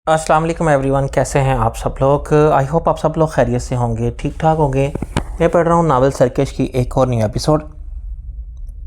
अस्सलाम वालेकुम एवरीवन, कैसे हैं आप सब लोग। आई होप आप सब लोग खैरियत से होंगे, ठीक ठाक होंगे। मैं पढ़ रहा हूँ नावल सरकश की एक और न्यू एपिसोड।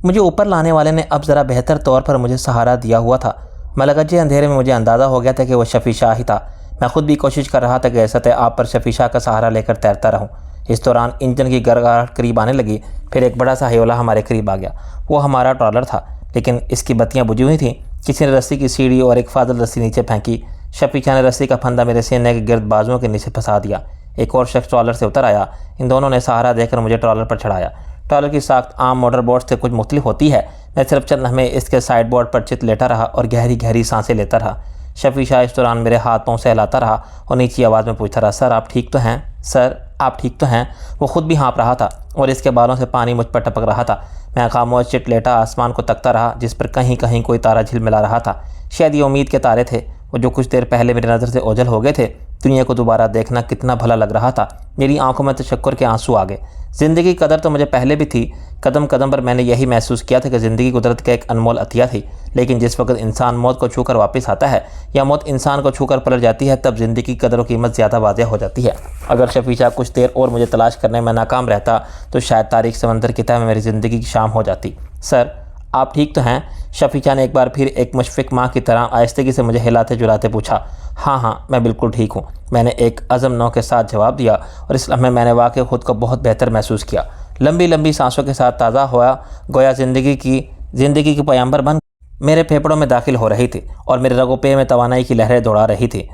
मुझे ऊपर लाने वाले ने अब ज़रा बेहतर तौर पर मुझे सहारा दिया हुआ था। मलगजे अंधेरे में मुझे अंदाज़ा हो गया था कि वह शफ़ी शाह ही था। मैं खुद भी कोशिश कर रहा था कि ऐसा आप पर शफ़ी शाह का सहारा लेकर तैरता रहूँ। इस दौरान इंजन की गड़गड़ाहट करीब आने लगी। फिर एक बड़ा सा हयोला हमारे करीब आ गया। वो हमारा ट्रॉलर था, लेकिन इसकी बत्तियाँ बुझी हुई थीं। किसी ने रस्सी की सीढ़ी और एक फादल रस्सी नीचे फेंकी। शफ़ी शाह ने रस्सी का फंदा मेरे सीने के गिर्द बाजुओं के नीचे फंसा दिया। एक और शख्स ट्रॉलर से उतर आया। इन दोनों ने सहारा देकर मुझे ट्रॉलर पर चढ़ाया। ट्रॉलर की साख्त आम मोटर बोट से कुछ मुख्तलिफ होती है। मैं सिर्फ चंद लम्हे इसके साइड बोर्ड पर चित लेटा रहा और गहरी गहरी सांसें लेता रहा। शफ़ी शाह इस दौरान मेरे हाथ पाँव सहलाता रहा और नीची आवाज़ में पूछता रहा, सर आप ठीक तो हैं? सर आप ठीक तो हैं? वो खुद भी हाँप रहा था और इसके बालों से पानी मुझ पर टपक रहा था। मैं खामोश चिट लेटा आसमान को तकता रहा, जिस पर कहीं कहीं कोई तारा झिलमिला रहा था। शायद ये उम्मीद के तारे थे, वो जो कुछ देर पहले मेरी नज़र से ओझल हो गए थे। दुनिया को दोबारा देखना कितना भला लग रहा था। मेरी आंखों में तशक्कुर के आंसू आ गए। ज़िंदगी की कदर तो मुझे पहले भी थी। कदम कदम पर मैंने यही महसूस किया था कि ज़िंदगी कुदरत का एक अनमोल अतिया थी। लेकिन जिस वक्त इंसान मौत को छूकर वापस आता है या मौत इंसान को छूकर पलट जाती है, तब ज़िंदगी की कदर और कीमत ज़्यादा वाज़ेह हो जाती है। अगर शफ़ी शाह कुछ देर और मुझे तलाश करने में नाकाम रहता तो शायद तारीख समंदर की तह में मेरी ज़िंदगी की शाम हो जाती। सर आप ठीक तो हैं? शफ़ी शाह ने एक बार फिर एक मुशफ़िक़ माँ की तरह आहिस्तगी से मुझे हिलाते जुलाते पूछा। हाँ, मैं बिल्कुल ठीक हूँ, मैंने एक अज़म नौ के साथ जवाब दिया। और इस लम्हे मैंने वाकई ख़ुद को बहुत बेहतर महसूस किया। लंबी लंबी सांसों के साथ ताज़ा हुआ, गोया ज़िंदगी की पैगंबर बन मेरे फेफड़ों में दाखिल हो रही थी और मेरे रगों पे में तवानाई की लहरें दौड़ा रही थी।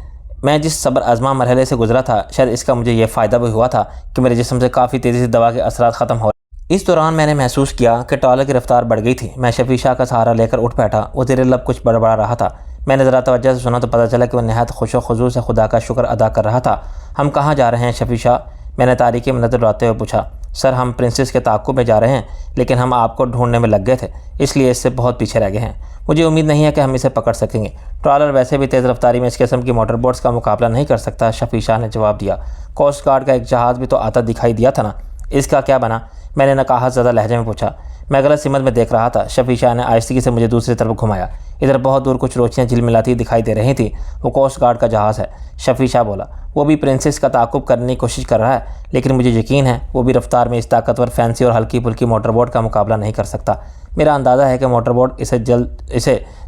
मैं जिस सब्र आज़मा मरहले से गुजरा था, शायद इसका मुझे यह फ़ायदा भी हुआ था कि मेरे जिस्म से काफ़ी तेज़ी से दवा के असरात ख़त्म हो। इस दौरान मैंने महसूस किया कि ट्रॉलर की रफ्तार बढ़ गई थी। मैं शफ़ी शाह का सहारा लेकर उठ बैठा। वो ज़ेरे लब कुछ बड़बड़ा रहा था। मैंने ज़रा तवज्जो से सुना तो पता चला कि वह नहायत खुश व खुजू से खुदा का शुक्र अदा कर रहा था। हम कहाँ जा रहे हैं शफ़ी शाह? मैंने तारीकी में नज़र डालते हुए पूछा। सर हम प्रिंसेस के ताक़ुब में जा रहे हैं, लेकिन हम आपको ढूंढने में लग गए थे, इसलिए इससे बहुत पीछे रह गए हैं। मुझे उम्मीद नहीं है कि हम इसे पकड़ सकेंगे। ट्रॉलर वैसे भी तेज़ रफ्तारी में इस किस्म की मोटर बोट्स का मुकाबला नहीं कर सकता। शफ़ी शाह ने जवाब दिया। कोस्ट गार्ड का एक जहाज़ भी तो आता दिखाई दिया था ना, इसका क्या बना? मैंने नकाहत ज़्यादा लहजे में पूछा। मैं गलत सिमत में देख रहा था। शफ़ी शाह ने आहिस्तगी से मुझे दूसरी तरफ घुमाया। इधर बहुत दूर कुछ रोशनियाँ झिलमिलाती दिखाई दे रही थी। वो कोस्ट गार्ड का जहाज़ है, शफ़ी शाह बोला। वो भी प्रिंसेस का ताक़ुब करने की कोशिश कर रहा है, लेकिन मुझे यकीन है वो भी रफ्तार में इस ताकतवर, फैंसी और हल्की फुल्की मोटर बोट का मुकाबला नहीं कर सकता। मेरा अंदाज़ा है कि मोटर बोट इसे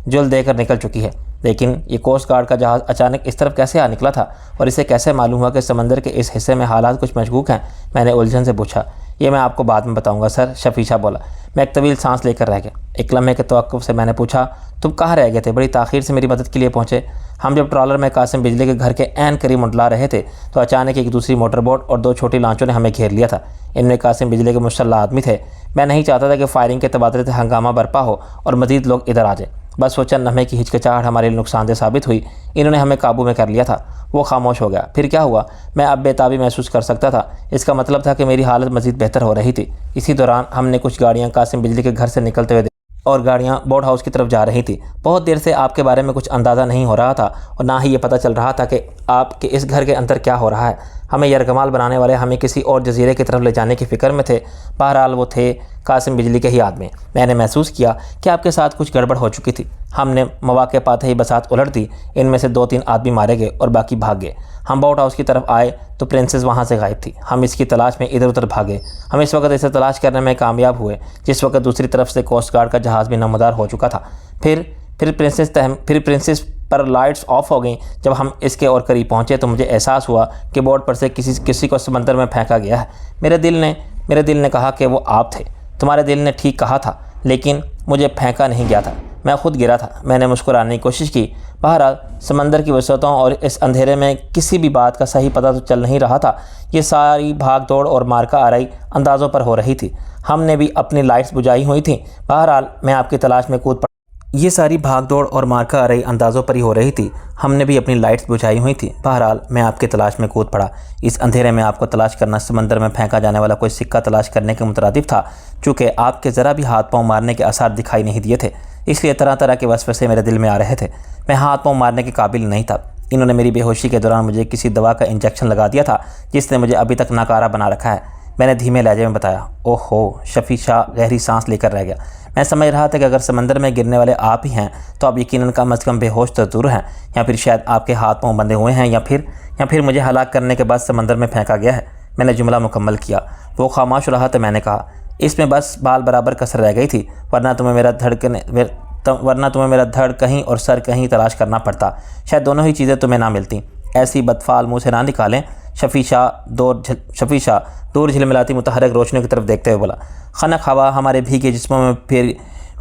जुल देकर निकल चुकी है, लेकिन ये कोस्ट गार्ड का जहाज़ अचानक इस तरफ कैसे आ निकला था और इसे कैसे मालूम हुआ कि समंदर के इस हिस्से में हालात कुछ मशकूक हैं? मैंने उलझन से पूछा। ये मैं आपको बाद में बताऊंगा सर, शफ़ी शाह बोला। मैं एक तवील सांस लेकर रह गया। एक लम्हे के तवक्कुफ़ से मैंने पूछा, तुम कहाँ रह गए थे? बड़ी ताख़ीर से मेरी मदद के लिए पहुँचे। हम जब ट्रॉलर में कासिम बिजली के घर के ऐन करीब मुंडला रहे थे तो अचानक एक दूसरी मोटर बोट और दो छोटी लांचों ने हमें घेर लिया था। इनमें कासिम बिजली के मुसल्लह आदमी थे। मैं नहीं चाहता था कि फायरिंग के तबादले से हंगामा बरपा हो और मज़ीद लोग इधर आ जाए। बस वो चंद लम्हे की हिचकिचाहट हमारे लिए नुकसानदेह साबित हुई। इन्होंने हमें काबू में कर लिया था। वो खामोश हो गया। फिर क्या हुआ? मैं अब बेताबी महसूस कर सकता था। इसका मतलब था कि मेरी हालत मज़ीद बेहतर हो रही थी। इसी दौरान हमने कुछ गाड़ियाँ कासिम बिजली के घर से निकलते हुए और गाड़ियाँ बोट हाउस की तरफ जा रही थी। बहुत देर से आपके बारे में कुछ अंदाज़ा नहीं हो रहा था और ना ही ये पता चल रहा था कि आपके इस घर के अंदर क्या हो रहा है। हमें यरगमाल बनाने वाले हमें किसी और जजीरे की तरफ ले जाने की फ़िक्र में थे। बहरहाल वो थे कासिम बिजली के ही आदमी। मैंने महसूस किया कि आपके साथ कुछ गड़बड़ हो चुकी थी। हमने मौके पाते ही बसात उलट दी। इनमें से 2-3 आदमी मारे गए और बाकी भाग गए। हम बोट हाउस की तरफ आए तो प्रिंसेस वहाँ से गायब थी। हम इसकी तलाश में इधर उधर भागे। हम इस वक्त इसे तलाश करने में कामयाब हुए जिस वक्त दूसरी तरफ से कोस्ट गार्ड का जहाज़ भी नमदार हो चुका था। फिर प्रिंसेस पर लाइट्स ऑफ हो गई। जब हम इसके और करीब पहुँचे तो मुझे एहसास हुआ कि बोट पर से किसी को समंदर में फेंका गया है। मेरे दिल ने कहा कि वो आप थे। तुम्हारे दिल ने ठीक कहा था, लेकिन मुझे फेंका नहीं गया था, मैं खुद गिरा था। मैंने मुस्कुराने की कोशिश की। बहरहाल समंदर की वसअतों और इस अंधेरे में किसी भी बात का सही पता तो चल नहीं रहा था। ये सारी भाग दौड़ और मारका आराई अंदाज़ों पर हो रही थी। हमने भी अपनी लाइट्स बुझाई हुई थी। बहरहाल मैं आपकी तलाश में कूद पड़ा। ये सारी भाग दौड़ और मारका आराई अंदाज़ों पर ही हो रही थी। हमने भी अपनी लाइट्स बुझाई हुई थी। बहरहाल मैं आपकी तलाश में कूद पड़ा। इस अंधेरे में आपको तलाश करना समंदर में फेंका जाने वाला कोई सिक्का तलाश करने के मुतरादिफ था। चूँकि आपके ज़रा भी हाथ पाँव मारने के आसार दिखाई नहीं दिए थे, इसलिए तरह तरह के वसवसे मेरे दिल में आ रहे थे। मैं हाथ पाँव मारने के काबिल नहीं था। इन्होंने मेरी बेहोशी के दौरान मुझे किसी दवा का इंजेक्शन लगा दिया था जिसने मुझे अभी तक नाकारा बना रखा है। मैंने धीमे लहजे में बताया। ओहो, शफ़ी शाह गहरी सांस लेकर रह गया। मैं समझ रहा था कि अगर समंदर में गिरने वाले आप ही हैं तो आप यकीनन कम अज़ कम बेहोश तो ज़रूर हैं, या फिर शायद आपके हाथ पाँव बंधे हुए हैं, या फिर मुझे हलाक करने के बाद समंदर में फेंका गया है। मैंने जुमला मुकम्मल किया। वो खामोश रहा तो मैंने कहा, इसमें बस बाल बराबर कसर रह गई थी, वरना तुम्हें मेरा धड़ कहीं और सर कहीं तलाश करना पड़ता। शायद दोनों ही चीज़ें तुम्हें ना मिलती। ऐसी बदफाल मुँह से ना निकालें। शफ़ी शाह दूर झिलमिलाती मुतहरक रोशनियों की तरफ देखते हुए बोला। खनक हवा हमारे भीगे जिस्मों में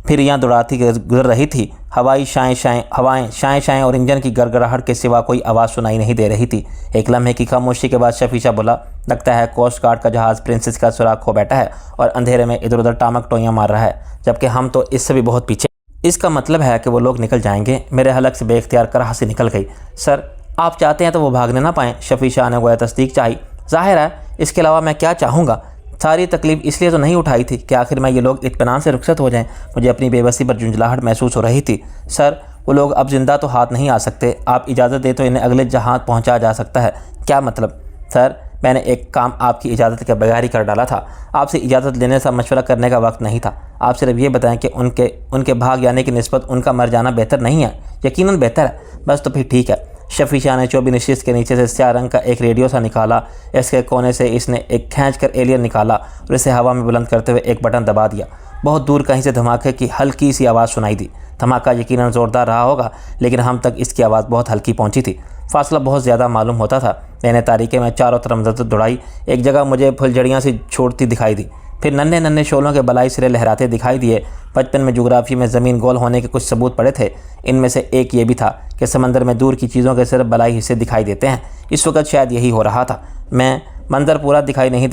फिर यहाँ दौड़ाती गुजर रही थी। हवाएं शाएं शाएं और इंजन की गड़गड़ाहट के सिवा कोई आवाज़ सुनाई नहीं दे रही थी। एक लम्हे की खामोशी के बाद शफ़ी शाह बोला, लगता है कोस्ट गार्ड का जहाज़ प्रिंसेस का सुराग खो बैठा है और अंधेरे में इधर उधर टामक टोइयाँ मार रहा है, जबकि हम तो इससे भी बहुत पीछे। इसका मतलब है कि वो लोग निकल जाएंगे। मेरे हलक से बेख्तियार कराह से निकल गई। सर, आप चाहते हैं तो वो भागने ना पाएँ। शफ़ी शाह ने गोया तस्दीक चाही। ज़ाहिर है, इसके अलावा मैं क्या चाहूँगा। सारी तकलीफ़ इसलिए तो नहीं उठाई थी कि आखिर में ये लोग इत्मीनान से रुखसत हो जाएं। मुझे अपनी बेबसी पर झुंझलाहट महसूस हो रही थी। सर, वो लोग अब ज़िंदा तो हाथ नहीं आ सकते। आप इजाज़त दें तो इन्हें अगले जहां पहुंचा जा सकता है। क्या मतलब? सर, मैंने एक काम आपकी इजाज़त के बगैर ही कर डाला था। आपसे इजाज़त लेने से मशवरा करने का वक्त नहीं था। आप सिर्फ ये बताएं कि उनके भाग जाने की निस्बत उनका मर जाना बेहतर नहीं है। यकीनन बेहतर है। बस तो फिर ठीक है। शफ़ी शाह ने चौबी नशिस्त के नीचे से स्याह रंग का एक रेडियो सा निकाला। इसके कोने से इसने एक खींचकर एलियन निकाला और इसे हवा में बुलंद करते हुए एक बटन दबा दिया। बहुत दूर कहीं से धमाके की हल्की सी आवाज़ सुनाई दी। धमाका यकीनन ज़ोरदार रहा होगा, लेकिन हम तक इसकी आवाज़ बहुत हल्की पहुंची थी। फासला बहुत ज़्यादा मालूम होता था। मैंने तारीके में चारों तरफ नज़र दौड़ाई। एक जगह मुझे फुलझड़ियाँ सी छोड़ती दिखाई दी। फिर नन्हे नन्हे शोलों के बलाई सिरे लहराते दिखाई दिए। बचपन में जोग्राफी में ज़मीन गोल होने के कुछ सबूत पड़े थे। इनमें से एक ये भी था कि समंदर में दूर की चीज़ों के सिर्फ बलाई हिस्से दिखाई देते हैं। इस वक्त शायद यही हो रहा था। हमें मंजर पूरा दिखाई नहीं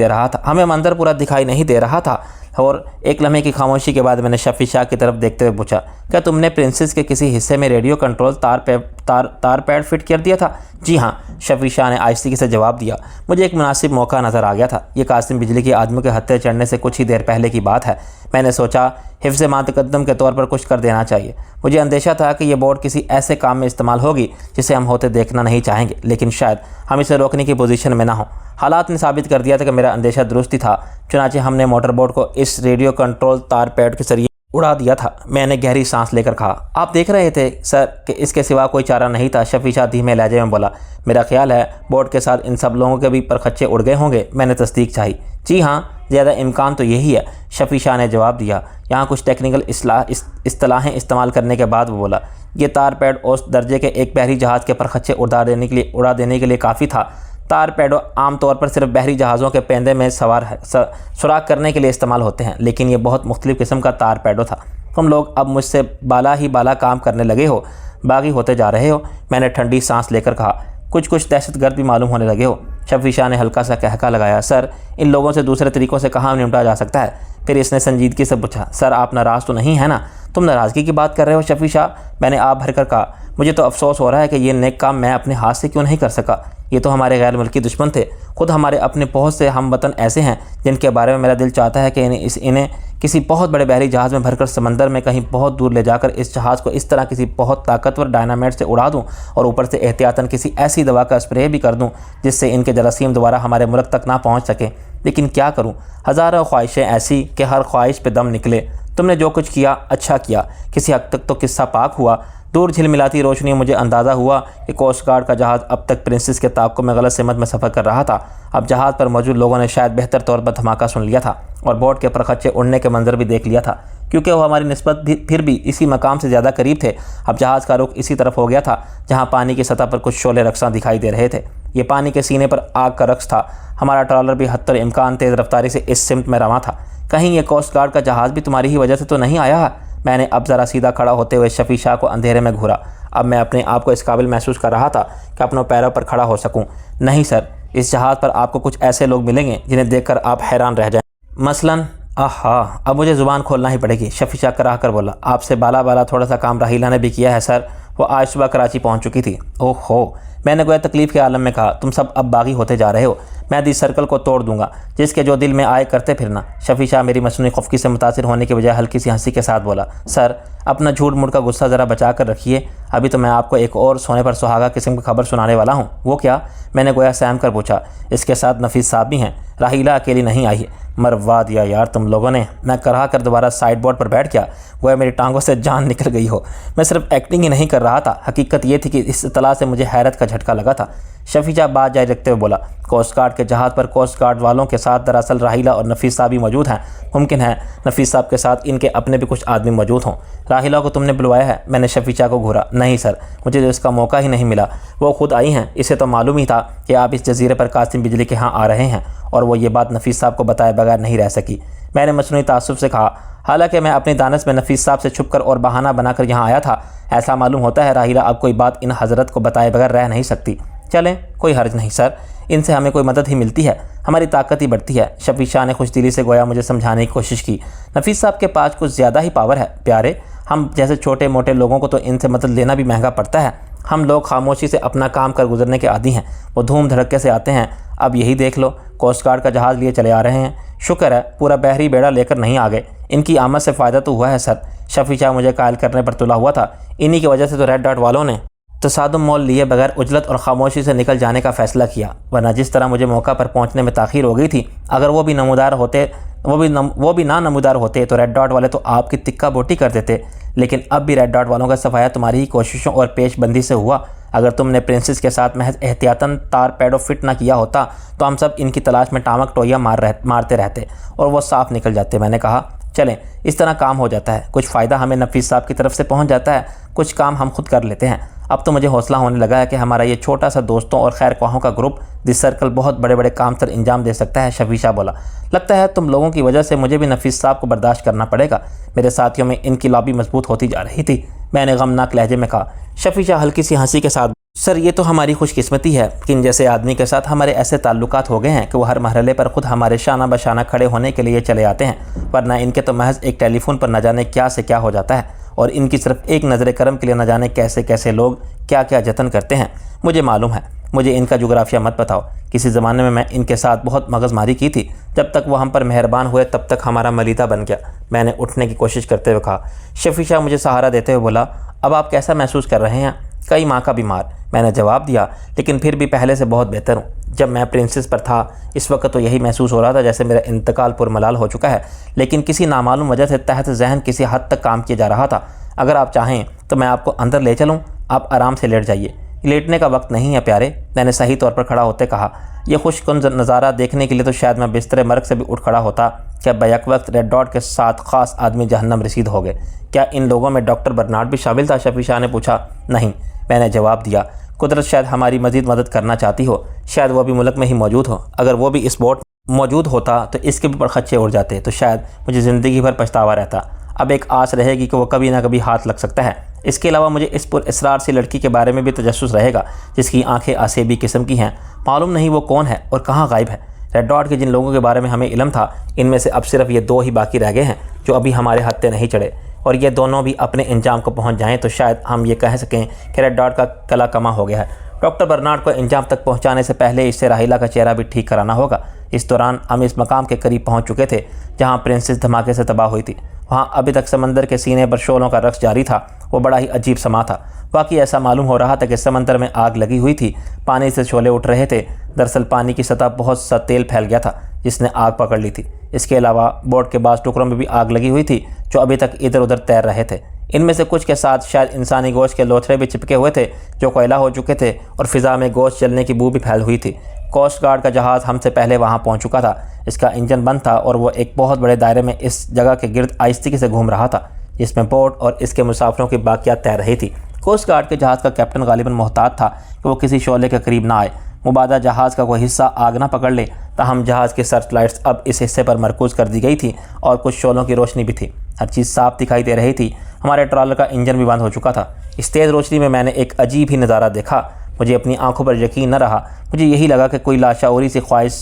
दे रहा था। और एक लम्हे की खामोशी के बाद मैंने शफ़ी शाह की तरफ देखते हुए पूछा, क्या तुमने प्रिंसेस के किसी हिस्से में रेडियो कंट्रोल तार पैड फिट कर दिया था? जी हाँ, शफ़ी शाह ने आहिस्ती से जवाब दिया। मुझे एक मुनासिब मौका नज़र आ गया था। ये कासिम बिजली के आदमियों के हत्थे चढ़ने से कुछ ही देर पहले की बात है। मैंने सोचा हिफ्ज़ मातकद्दम के तौर पर कुछ कर देना चाहिए। मुझे अंदेशा था कि यह बोर्ड किसी ऐसे काम में इस्तेमाल होगी जिसे हम होते देखना नहीं चाहेंगे, लेकिन शायद हम इसे रोकने की पोजीशन में ना हों। हालात ने साबित कर दिया था कि मेरा अंदेशा दुरुस्त ही था। चुनांचे हमने मोटर बोट को इस रेडियो कंट्रोल तार पैड के जरिए उड़ा दिया था। मैंने गहरी सांस लेकर कहा, आप देख रहे थे सर कि इसके सिवा कोई चारा नहीं था। शफ़ी शाह धीमे लहजे में बोला, मेरा ख्याल है बोट के साथ इन सब लोगों के भी परखच्चे उड़ गए होंगे। मैंने तस्दीक चाही। जी हाँ, ज़्यादा इम्कान तो यही है, शफ़ी शाह ने जवाब दिया। यहाँ कुछ टेक्निकल इस्तिलाहें इस्तेमाल करने के बाद वो बोला, ये तार पैड उस दर्जे के एक बहरी जहाज़ के परखच्चे उड़ा देने के लिए काफ़ी था। तार पैडो आमतौर पर सिर्फ बहरी जहाज़ों के पेंदे में सुराख करने के लिए इस्तेमाल होते हैं, लेकिन ये बहुत मुख्तलिफ़ किस्म का तार पैडो था। तुम लोग अब मुझसे बाला काम करने लगे हो, बागी होते जा रहे हो। मैंने ठंडी सांस लेकर कहा, कुछ दहशतगर्द भी मालूम होने लगे हो। शफ़ी शाह ने हल्का सा कहका लगाया, सर, इन लोगों से दूसरे तरीक़ों से कहाँ निपटा जा सकता है? फिर इसने संजीदगी से पूछा, सर, आप नाराज़ तो नहीं है ना? तुम नाराज़गी की बात कर रहे हो शफ़ी शाह? मैंने आप भर कर कहा, मुझे तो अफसोस हो रहा है कि ये नेक काम मैं अपने हाथ से क्यों नहीं कर सका। ये तो हमारे गैर मुल्की दुश्मन थे। खुद हमारे अपने बहुत से हम वतन ऐसे हैं जिनके बारे में मेरा दिल चाहता है कि इन्हें किसी बहुत बड़े बहरी जहाज़ में भरकर समंदर में कहीं बहुत दूर ले जाकर इस जहाज़ को इस तरह किसी बहुत ताकतवर डायनामाइट से उड़ा दूं और ऊपर से एहतियातन किसी ऐसी दवा का स्प्रे भी कर दूं जिससे इनके जरासीम दोबारा हमारे मुल्क तक ना पहुँच सके। लेकिन क्या करूँ, हज़ारों ख्वाहिशें ऐसी कि हर ख्वाहिश पे दम निकले। तुमने जो कुछ किया अच्छा किया। किसी हद तक तो किस्सा पाक हुआ। दूर झिलमिलाती रोशनी मुझे अंदाज़ा हुआ कि कोस्ट गार्ड का जहाज़ अब तक प्रिंसेस के ताक़ुब में गलत सिमत में सफ़र कर रहा था। अब जहाज़ पर मौजूद लोगों ने शायद बेहतर तौर पर धमाका सुन लिया था और बोट के परखच्चे उड़ने के मंजर भी देख लिया था, क्योंकि वो हमारी निस्बत फिर भी इसी मकाम से ज़्यादा करीब थे। अब जहाज़ का रुख इसी तरफ हो गया था जहाँ पानी की सतह पर कुछ शोले रक्सा दिखाई दे रहे थे। ये पानी के सीने पर आग का रक्स था। हमारा ट्रॉलर भी हत्तर इम्कान तेज़ रफ्तारी से इस सिमत में रवां था। कहीं ये कोस्ट गार्ड का जहाज़ भी तुम्हारी ही वजह से तो नहीं आया है? मैंने अब ज़रा सीधा खड़ा होते हुए शफ़ी शाह को अंधेरे में घूरा। अब मैं अपने आप को इस काबिल महसूस कर रहा था कि अपनों पैरों पर खड़ा हो सकूं। नहीं सर, इस जहाज़ पर आपको कुछ ऐसे लोग मिलेंगे जिन्हें देखकर आप हैरान रह जाएं। मसलन, आहा, अब मुझे ज़ुबान खोलना ही पड़ेगी। शफ़ी शाह कराह कर बोला, आपसे बाला थोड़ा सा काम राहीला ने भी किया है सर। वो आज सुबह कराची पहुँच चुकी थी। ओहो, मैंने गोया तकलीफ़ के आलम में कहा, तुम सब अब बागी होते जा रहे हो, मैं इस सर्कल को तोड़ दूंगा, जिसके जो दिल में आए करते फिरना। शफी शाह मेरी मसनूई खफकी से मुतासिर होने के बजाय हल्की सी हंसी के साथ बोला, सर अपना झूठ मूठ का गुस्सा ज़रा बचा कर रखिए, अभी तो मैं आपको एक और सोने पर सुहागा किस्म की खबर सुनाने वाला हूँ। वो क्या? मैंने गोया सहम कर पूछा। इसके साथ नफीस साहब भी हैं, राहीला अकेली नहीं आई है। मरवा दिया यार तुम लोगों ने। मैं कराह कर दोबारा साइड बोर्ड पर बैठ गया, गोया मेरी टांगों से जान निकल गई हो। मैं सिर्फ एक्टिंग ही नहीं कर रहा था, हकीकत ये थी कि इस इत्तला से मुझे हैरत का झटका लगा था। शफीजा बात जारी रखते हुए बोला, कोस्ट गार्ड के जहाज़ पर कोस्ट गार्ड वालों के साथ दरअसल राहीला और नफीस साहब भी मौजूद हैं। मुमकिन है नफीस साहब के साथ इनके अपने भी कुछ आदमी मौजूद हों। राहीला को तुमने बुलवाया है? मैंने शफीजा को घूरा। नहीं सर, मुझे तो इसका मौका ही नहीं मिला, वो खुद आई हैं। इसे तो मालूम ही था कि आप इस जजीरे पर कासिम बिजली के यहाँ आ रहे हैं, और वो ये बात नफीस साहब को बताए बगैर नहीं रह सकी। मैंने मसनूई तासुब से कहा, हालांकि मैं अपनी दानस में नफीस साहब से छुपकर और बहाना बनाकर यहाँ आया था। ऐसा मालूम होता है राहीला अब कोई बात इन हज़रत को बताए बगैर रह नहीं सकती। चलें, कोई हर्ज नहीं सर, इनसे हमें कोई मदद ही मिलती है, हमारी ताकत ही बढ़ती है। शफी शाह ने खुशदिली से गोया मुझे समझाने की कोशिश की, नफीस साहब के पास कुछ ज़्यादा ही पावर है प्यारे, हम जैसे छोटे मोटे लोगों को तो इनसे मदद लेना भी महंगा पड़ता है। हम लोग खामोशी से अपना काम कर गुजरने के आदी हैं, वो धूम धड़क्के से आते हैं। अब यही देख लो, कोस्ट गार्ड का जहाज़ लिए चले आ रहे हैं। शुक्र है पूरा बहरी बेड़ा लेकर नहीं आ गए, इनकी आमद से फ़ायदा तो हुआ है सर। शफी शाह मुझे कायल करने पर तुला हुआ था, इन्हीं की वजह से तो रेड डॉट वालों ने तसादुम मोल लिए बगैर उजलत और खामोशी से निकल जाने का फ़ैसला किया, वरना जिस तरह मुझे मौका पर पहुंचने में ताख़ीर हो गई थी, अगर वो भी ना नमूदार होते तो रेड डॉट वाले तो आपकी तिक्का बोटी कर देते। लेकिन अब भी रेड डॉट वालों का सफाया तुम्हारी ही कोशिशों और पेशबंदी से हुआ। अगर तुमने प्रिंसेस के साथ महज एहतियातन तार पैडो फिट ना किया होता तो हम सब इनकी तलाश में टामक टोया मारते रहते और वो साफ निकल जाते। मैंने कहा, चलें, इस तरह काम हो जाता है, कुछ फ़ायदा हमें नफीस साहब की तरफ से पहुंच जाता है, कुछ काम हम खुद कर लेते हैं। अब तो मुझे हौसला होने लगा है कि हमारा ये छोटा सा दोस्तों और खैर ख्वाहों का ग्रुप दिस सर्कल बहुत बड़े बड़े काम सर इंजाम दे सकता है। शफी शाह बोला, लगता है तुम लोगों की वजह से मुझे भी नफीस साहब को बर्दाश्त करना पड़ेगा। मेरे साथियों में इनकी लॉबी मजबूत होती जा रही थी। मैंने गमनाक लहजे में कहा। शफी शाह हल्की सी हंसी के साथ, सर ये तो हमारी खुशकिस्मती है कि इन जैसे आदमी के साथ हमारे ऐसे ताल्लुकात हो गए हैं कि वो हर मरहले पर खुद हमारे शाना बशाना खड़े होने के लिए चले आते हैं, वरना इनके तो महज एक टेलीफोन पर न जाने क्या से क्या हो जाता है, और इनकी सिर्फ एक नज़र करम के लिए न जाने कैसे कैसे लोग क्या क्या जतन करते हैं। मुझे मालूम है, मुझे इनका जुग्राफिया मत बताओ। किसी ज़माने में मैं इनके साथ बहुत मगज़मारी की थी, जब तक वो हम पर मेहरबान हुए तब तक हमारा मलीदा बन गया। मैंने उठने की कोशिश करते हुए कहा। शफी शाह मुझे सहारा देते हुए बोला, अब आप कैसा महसूस कर रहे हैं? कई माह का बीमार, मैंने जवाब दिया, लेकिन फिर भी पहले से बहुत बेहतर हूँ। जब मैं प्रिंसेस पर था इस वक्त तो यही महसूस हो रहा था जैसे मेरा इंतकाल पुरमलाल हो चुका है, लेकिन किसी नामालूम वजह से तहत जहन किसी हद तक काम किया जा रहा था। अगर आप चाहें तो मैं आपको अंदर ले चलूँ, आप आराम से लेट जाइए। लेटने का वक्त नहीं है प्यारे, मैंने सही तौर पर खड़ा होते कहा। यह खुशकुन नज़ारा देखने के लिए तो शायद मैं बिस्तर मर्ग से भी उठ खड़ा होता। क्या बैक वक्त रेड डॉट के साथ ख़ास आदमी जहन्नम रसीद हो गए? क्या इन लोगों में डॉक्टर बर्नार्ड भी शामिल था? शफी शाह ने पूछा। नहीं, मैंने जवाब दिया। कुदरत शायद हमारी मज़ीद मदद करना चाहती हो, शायद वो भी मुल्क में ही मौजूद हो। अगर वो भी इस बोट मौजूद होता तो इसके भी पर खच्चे उड़ जाते, तो शायद मुझे ज़िंदगी भर पछतावा रहता। अब एक आस रहेगी कि वो कभी ना कभी हाथ लग सकता है। इसके अलावा मुझे इस पुरअसरार सी लड़की के बारे में भी तजस्सुस रहेगा जिसकी आंखें आसेबी किस्म की हैं। मालूम नहीं वो कौन है और कहाँ गायब है। रेड डॉट के जिन लोगों के बारे में हमें इल्म था, इनमें से अब सिर्फ ये दो ही बाकी रह गए हैं जो अभी हमारे हत्थे नहीं चढ़े, और ये दोनों भी अपने इंजाम को पहुँच जाएँ तो शायद हम ये कह सकें कि रेड डॉट का कला कमा हो गया है। डॉक्टर बर्नार्ड को इंजाम तक पहुँचाने से पहले इससे राहीला का चेहरा भी ठीक कराना होगा। इस दौरान हम इस मकाम के करीब पहुँच चुके थे जहाँ प्रिंसेस धमाके से तबाह हुई थी। वहाँ अभी तक समंदर के सीने पर शोलों का रक्स जारी था। वो बड़ा ही अजीब समा था। वाकई ऐसा मालूम हो रहा था कि समंदर में आग लगी हुई थी, पानी से शोले उठ रहे थे। दरअसल पानी की सतह बहुत सा तेल फैल गया था जिसने आग पकड़ ली थी। इसके अलावा बोट के बाज़ टुकड़ों में भी आग लगी हुई थी जो अभी तक इधर उधर तैर रहे थे। इनमें से कुछ के साथ शायद इंसानी गोश्त के लोथड़े भी चिपके हुए थे जो कोयला हो चुके थे, और फिज़ा में गोश्त जलने की बू भी फैल हुई थी। कोस्ट गार्ड का जहाज़ हमसे पहले वहां पहुंच चुका था। इसका इंजन बंद था और वो एक बहुत बड़े दायरे में इस जगह के गिर्द आहिस्ती से घूम रहा था जिसमें बोट और इसके मुसाफिरों की बाकियात तैर रही थी। कोस्ट गार्ड के जहाज़ का कैप्टन गालिबन मोहतात था कि वो किसी शोले के करीब ना आए। मुबादा जहाज़ का कोई हिस्सा आग ना पकड़ ले। ताहम जहाज़ की सर्च लाइट्स अब इस हिस्से पर मरकूज़ कर दी गई थी और कुछ शोलों की रोशनी भी थी। हर चीज़ साफ दिखाई दे रही थी। हमारे ट्रॉलर का इंजन भी बंद हो चुका था। इस तेज़ रोशनी में मैंने एक अजीब ही नज़ारा देखा। मुझे अपनी आंखों पर यकीन न रहा। मुझे यही लगा कि कोई लाशाऊरी सी ख्वाहिश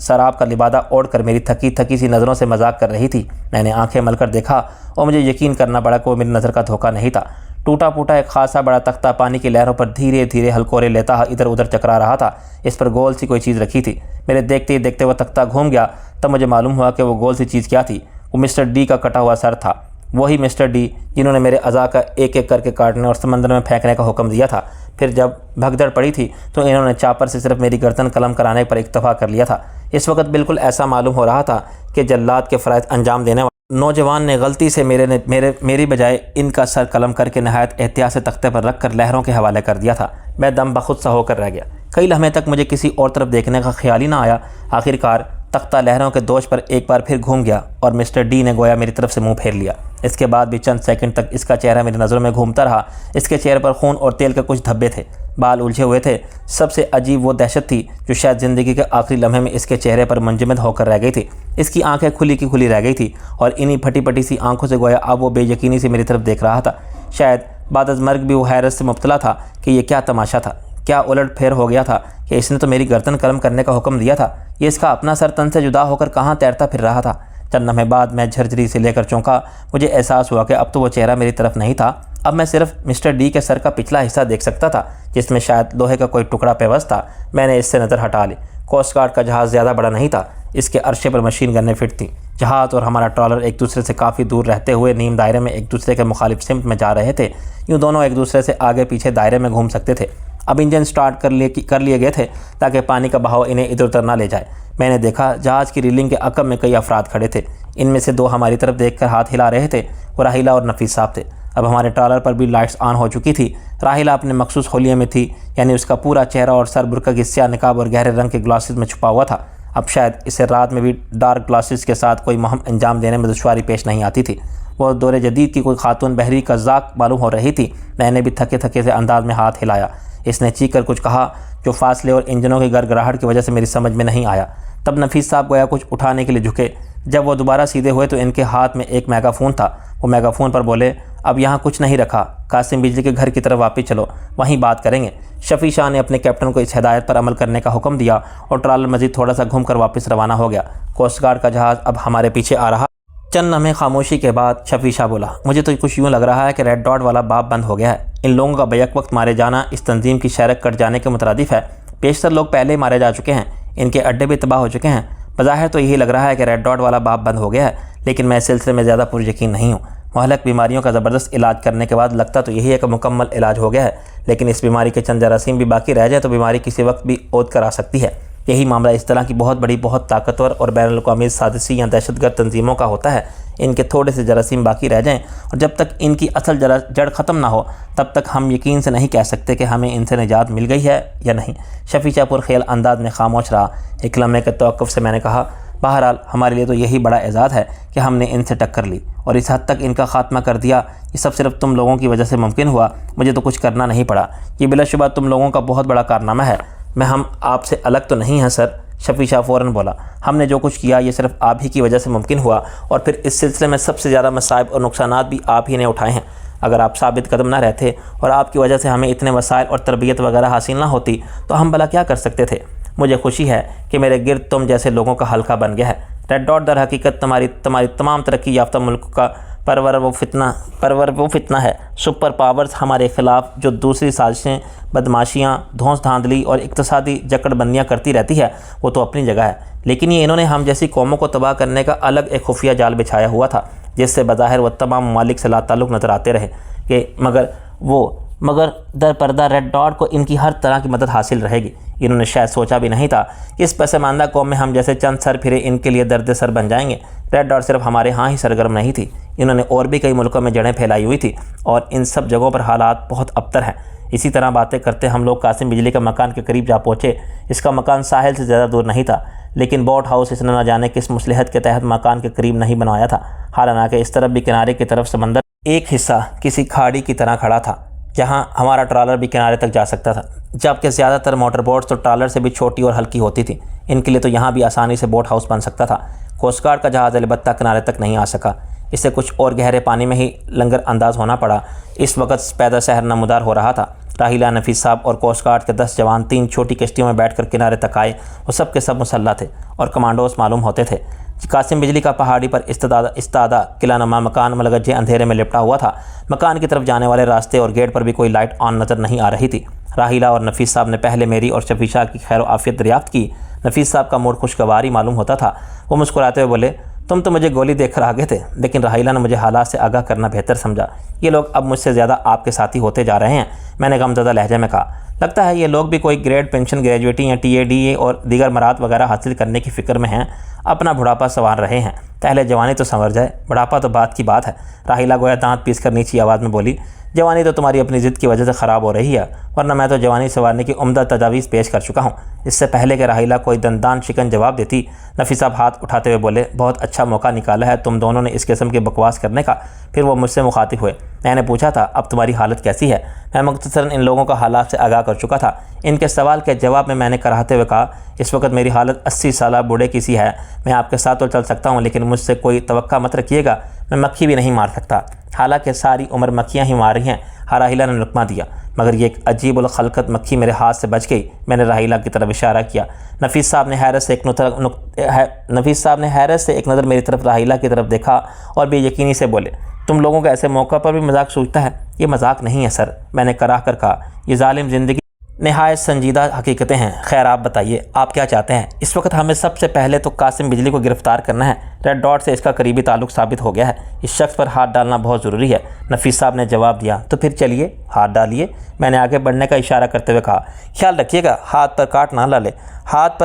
शराब का लिबादा ओढ़ कर मेरी थकी थकी सी नज़रों से मजाक कर रही थी। मैंने आंखें मलकर देखा और मुझे यकीन करना पड़ा कि वो मेरी नज़र का धोखा नहीं था। टूटा फूटा एक खासा बड़ा तख्ता पानी की लहरों पर धीरे धीरे हलकोरे लेता इधर उधर चकरा रहा था। इस पर गोल सी कोई चीज़ रखी थी। मेरे देखते ही देखते वह तख्ता घूम गया। तब मुझे मालूम हुआ कि वो गोल सी चीज़ क्या थी। वो मिस्टर डी का कटा हुआ सर था। वही मिस्टर डी जिन्होंने मेरे अज़ा का एक एक करके काटने और समंदर में फेंकने का हुक्म दिया था। फिर जब भगदड़ पड़ी थी तो इन्होंने चापर से सिर्फ मेरी गर्दन कलम कराने पर इक्तफा कर लिया था। इस वक्त बिल्कुल ऐसा मालूम हो रहा था कि जल्लाद के फ़राइज़ अंजाम देने नौजवान ने गलती से मेरी बजाय इनका सर कलम करके नहायत एहतियात से तख्ते पर रख कर लहरों के हवाले कर दिया था। मैं दम बखुद सा होकर रह गया। कई लम्हे तक मुझे किसी और तरफ देखने का ख्याल ही ना आया। आखिरकार तख्ता लहरों के दोष पर एक बार फिर घूम गया और मिस्टर डी ने गोया मेरी तरफ से मुंह फेर लिया। इसके बाद भी चंद सेकंड तक इसका चेहरा मेरी नज़रों में घूमता रहा। इसके चेहरे पर खून और तेल के कुछ धब्बे थे, बाल उलझे हुए थे। सबसे अजीब वो दहशत थी जो शायद ज़िंदगी के आखिरी लम्हे में इसके चेहरे पर मुंजमद होकर रह गई थी। इसकी आंखें खुली की खुली रह गई थी और इन्हीं फटी पटी सी आंखों से गोया अब वो बेयकीनी से मेरी तरफ देख रहा था। शायद बाद अज़ मर्ग भी वो हैरत से मुब्तला था कि ये क्या तमाशा था, क्या उलट फेर हो गया था कि इसने तो मेरी गर्दन कलम करने का हुक्म दिया था। ये इसका अपना सर तन से जुदा होकर कहाँ तैरता फिर रहा था। चंद लम्हे बाद मैं झरझरी से लेकर चौंका। मुझे एहसास हुआ कि अब तो वो चेहरा मेरी तरफ नहीं था। अब मैं सिर्फ मिस्टर डी के सर का पिछला हिस्सा देख सकता था जिसमें शायद लोहे का कोई टुकड़ा पेवस्त था। मैंने इससे नज़र हटा ली। कोस्ट गार्ड का जहाज़ ज़्यादा बड़ा नहीं था। इसके अरशे पर मशीन गन्नें फिट थीं। जहाज़ और हमारा ट्रॉलर एक दूसरे से काफ़ी दूर रहते हुए नीम दायरे में एक दूसरे के मुखालिफ सिमत में जा रहे थे। यूँ दोनों एक दूसरे से आगे पीछे दायरे में घूम सकते थे। अब इंजन स्टार्ट कर लिए गए थे ताकि पानी का बहाव इन्हें इधर उधर ना ले जाए। मैंने देखा जहाज़ की रीलिंग के अकब में कई अफराद खड़े थे। इनमें से दो हमारी तरफ देखकर हाथ हिला रहे थे। वो राहिला और नफीस साहब थे। अब हमारे ट्रॉलर पर भी लाइट्स ऑन हो चुकी थी। राहिला अपने मखसूस होलिये में थी, यानी उसका पूरा चेहरा और सर बुरका की स्याह निकाब और गहरे रंग के ग्लासेस में छुपा हुआ था। अब शायद इसे रात में भी डार्क ग्लासेस के साथ कोई मुहिम अंजाम देने में दुश्वारी पेश नहीं आती थी। वो दौरे जदीद की कोई खातून बहरी का ज़ाक मालूम हो रही थी। मैंने भी थके थके से अंदाज में हाथ हिलाया। इसने चीख कर कुछ कहा जो फासले और इंजनों की गड़गड़ाहट की वजह से मेरी समझ में नहीं आया। तब नफीस साहब गोया कुछ उठाने के लिए झुके। जब वो दोबारा सीधे हुए तो इनके हाथ में एक मेगाफोन था। वो मेगाफोन पर बोले, अब यहाँ कुछ नहीं रखा, कासिम बिजली के घर की तरफ वापस चलो, वहीं बात करेंगे। शफी शाह ने अपने कैप्टन को इस हिदायत पर अमल करने का हुक्म दिया और ट्रॉलर मजीद थोड़ा सा घूमकर वापस रवाना हो गया। कोस्ट गार्ड का जहाज़ अब हमारे पीछे आ रहा। चंद लम्हे खामोशी के बाद शफी शाह बोला, मुझे तो कुछ यूँ लग रहा है कि रेड डॉट वाला बाब बंद हो गया है। इन लोगों का बैक वक्त मारे जाना इस तंजीम की शरक कट जाने के मुतरादिफ है। पेशतर लोग पहले ही मारे जा चुके हैं। इनके अड्डे भी तबाह हो चुके हैं। बज़ाहिर तो यही लग रहा है कि रेड डॉट वाला बाब बंद हो गया है, लेकिन मैं इस सिलसिले में ज़्यादा पुरयकीन नहीं हूँ। महलक बीमारियों का ज़बरदस्त इलाज करने के बाद लगता तो यही है कि मुकम्मल इलाज हो गया है, लेकिन इस बीमारी के चंद जरासीम भी बाकी रह जाए तो बीमारी किसी वक्त भी ओद कर आ सकती है। यही मामला इस तरह की बहुत बड़ी, बहुत ताकतवर और बैनुल-अक़वामी साजिशी या दहशतगर्द तंजीमों का होता है। इनके थोड़े से जरासीम बाकी रह जाएं और जब तक इनकी असल जड़ ख़त्म ना हो तब तक हम यकीन से नहीं कह सकते कि हमें इनसे निजात मिल गई है या नहीं। शफी शाह पुरखेल अंदाज में खामोश रहा। एक लम्हे के तवक्कुफ़ से मैंने कहा, बहरहाल हमारे लिए तो यही बड़ा एजाज़ है कि हमने इनसे टक्कर ली और इस हद तक इनका ख़ात्मा कर दिया। ये सब सिर्फ तुम लोगों की वजह से मुमकिन हुआ। मुझे तो कुछ करना नहीं पड़ा। ये बिलाशुबा तुम लोगों का बहुत बड़ा कारनामा है। हम आपसे अलग तो नहीं हैं सर। शफी शाह फ़ौरन बोला, हमने जो कुछ किया ये सिर्फ आप ही की वजह से मुमकिन हुआ और फिर इस सिलसिले में सबसे ज़्यादा मसाइब और नुकसानात भी आप ही ने उठाए हैं। अगर आप साबित कदम ना रहते और आपकी वजह से हमें इतने वसाइल और तरबियत वगैरह हासिल ना होती तो हम भला क्या कर सकते थे। मुझे खुशी है कि मेरे गिर्द तुम जैसे लोगों का हल्का बन गया है। रेड डॉट दर हकीकत तुम्हारी तमाम तरक्की याफ्ता मुल्क का परवर वो फितना है। सुपर पावर्स हमारे ख़िलाफ़ जो दूसरी साजिशें, बदमाशियाँ, धौंस धांधली और इक़्तिसादी जकड़बंदियाँ करती रहती है वो तो अपनी जगह है, लेकिन ये इन्होंने हम जैसी कौमों को तबाह करने का अलग एक खुफिया जाल बिछाया हुआ था जिससे बज़ाहिर वह तमाम ममालिक से लाताल्लुक़ नज़र आते रहे कि मगर दर पर्दा रेड डॉट को इनकी हर तरह की मदद हासिल रहेगी। इन्होंने शायद सोचा भी नहीं था कि इस पसमानदा कौम में हम जैसे चंद सर फिरे इनके लिए दर्द सर बन जाएंगे। रेड डॉट सिर्फ हमारे यहाँ ही सरगर्म नहीं थी, इन्होंने और भी कई मुल्कों में जड़ें फैलाई हुई थी और इन सब जगहों पर हालात बहुत अबतर हैं। इसी तरह बातें करते हम लोग कासिम बिजली के मकान के करीब जा पहुँचे। इसका मकान साहिल से ज़्यादा दूर नहीं था, लेकिन बोट हाउस इसने न जाने किस मुसलहत के तहत मकान के करीब नहीं बनवाया था। हालांकि इस तरफ भी किनारे की तरफ समंदर एक हिस्सा किसी खाड़ी की तरह खड़ा था जहां हमारा ट्रॉलर भी किनारे तक जा सकता था, जबकि ज़्यादातर मोटर बोट्स तो ट्रॉलर से भी छोटी और हल्की होती थी। इनके लिए तो यहाँ भी आसानी से बोट हाउस बन सकता था। कोस्ट गार्ड का जहाज़ अलबत्ता किनारे तक नहीं आ सका। इसे कुछ और गहरे पानी में ही लंगर अंदाज होना पड़ा। इस वक्त पैदा शहर नमदार हो रहा था। राहिला, नफीस साहब और कोस्ट गार्ड के 10 जवान 3 छोटी कश्तियों में बैठकर किनारे तक आए। वो सब के सब मुसल्लह थे और कमांडोस मालूम होते थे। कासिम बिजली का पहाड़ी पर इस्तादा किलानुमा मकान मलगजे अंधेरे में लिपटा हुआ था। मकान की तरफ जाने वाले रास्ते और गेट पर भी कोई लाइट ऑन नज़र नहीं आ रही थी। राहिला और नफीस साहब ने पहले मेरी और शफीशा की खैर आफियत दरियाफ्त की। नफीस साहब का मूड खुशगवार ही मालूम होता था। वो मुस्कुराते हुए बोले, तुम तो मुझे गोली देखकर आ गए थे, लेकिन राहिला ने मुझे हालात से आगाह करना बेहतर समझा। ये लोग अब मुझसे ज़्यादा आपके साथी होते जा रहे हैं। मैंने गमज़दा लहजे में कहा, लगता है ये लोग भी कोई ग्रेड, पेंशन, ग्रेजुएटी या TADA और दीगर मरात वगैरह हासिल करने की फ़िक्र में हैं। अपना बुढ़ापा संवार रहे हैं। पहले जवानी तो संवर जाए, बुढ़ापा तो बात की बात है। राहिला गोया दांत पीस कर नीची आवाज़ में बोली, जवानी तो तुम्हारी अपनी ज़िद की वजह से ख़राब हो रही है, वरना मैं तो जवानी संवारने की उम्दा तजावीज़ पेश कर चुका हूँ। इससे पहले कि राहिला कोई दंदान शिकन जवाब देती, नफीस साहब हाथ उठाते हुए बोले, बहुत अच्छा मौका निकाला है तुम दोनों ने इस किस्म की बकवास करने का। फिर वो मुझसे मुखातिब हुए। मैंने पूछा था, अब तुम्हारी हालत कैसी है? मैं मुख्तसरन इन लोगों का हालात से आगाह कर चुका था। इनके सवाल के जवाब में मैंने कराहते हुए कहा, इस वक्त मेरी हालत 80 साल बूढ़े की सी है। मैं आपके साथ तो चल सकता हूँ, लेकिन मुझसे कोई तवक्का मत रखिएगा। मैं मक्खी भी नहीं मार सकता, हालांकि सारी उम्र मक्खियाँ ही मार रही हैं। राहिला ने नुकमा दिया, मगर ये एक अजीब उल खलकत मक्खी मेरे हाथ से बच गई। मैंने राहिला की तरफ इशारा किया। नफीस साहब ने हैरत से एक नज़र मेरी तरफ राहिला की तरफ देखा और बेयकीनी से बोले, तुम लोगों का ऐसे मौका पर भी मजाक सूझता है? ये मजाक नहीं है सर, मैंने कराह कर कहा। ये जालिम ज़िंदगी नहायत संजीदा हकीकतें हैं। खैर आप बताइए, आप क्या चाहते हैं? इस वक्त हमें सबसे पहले तो कासिम बिजली को गिरफ़्तार करना है। रेड डॉट से इसका करीबी ताल्लुक़ साबित हो गया है। इस शख्स पर हाथ डालना बहुत ज़रूरी है। नफीस साहब ने जवाब दिया, तो फिर चलिए हाथ डालिए। मैंने आगे बढ़ने का इशारा करते हुए कहा, ख्याल रखिएगा हाथ पर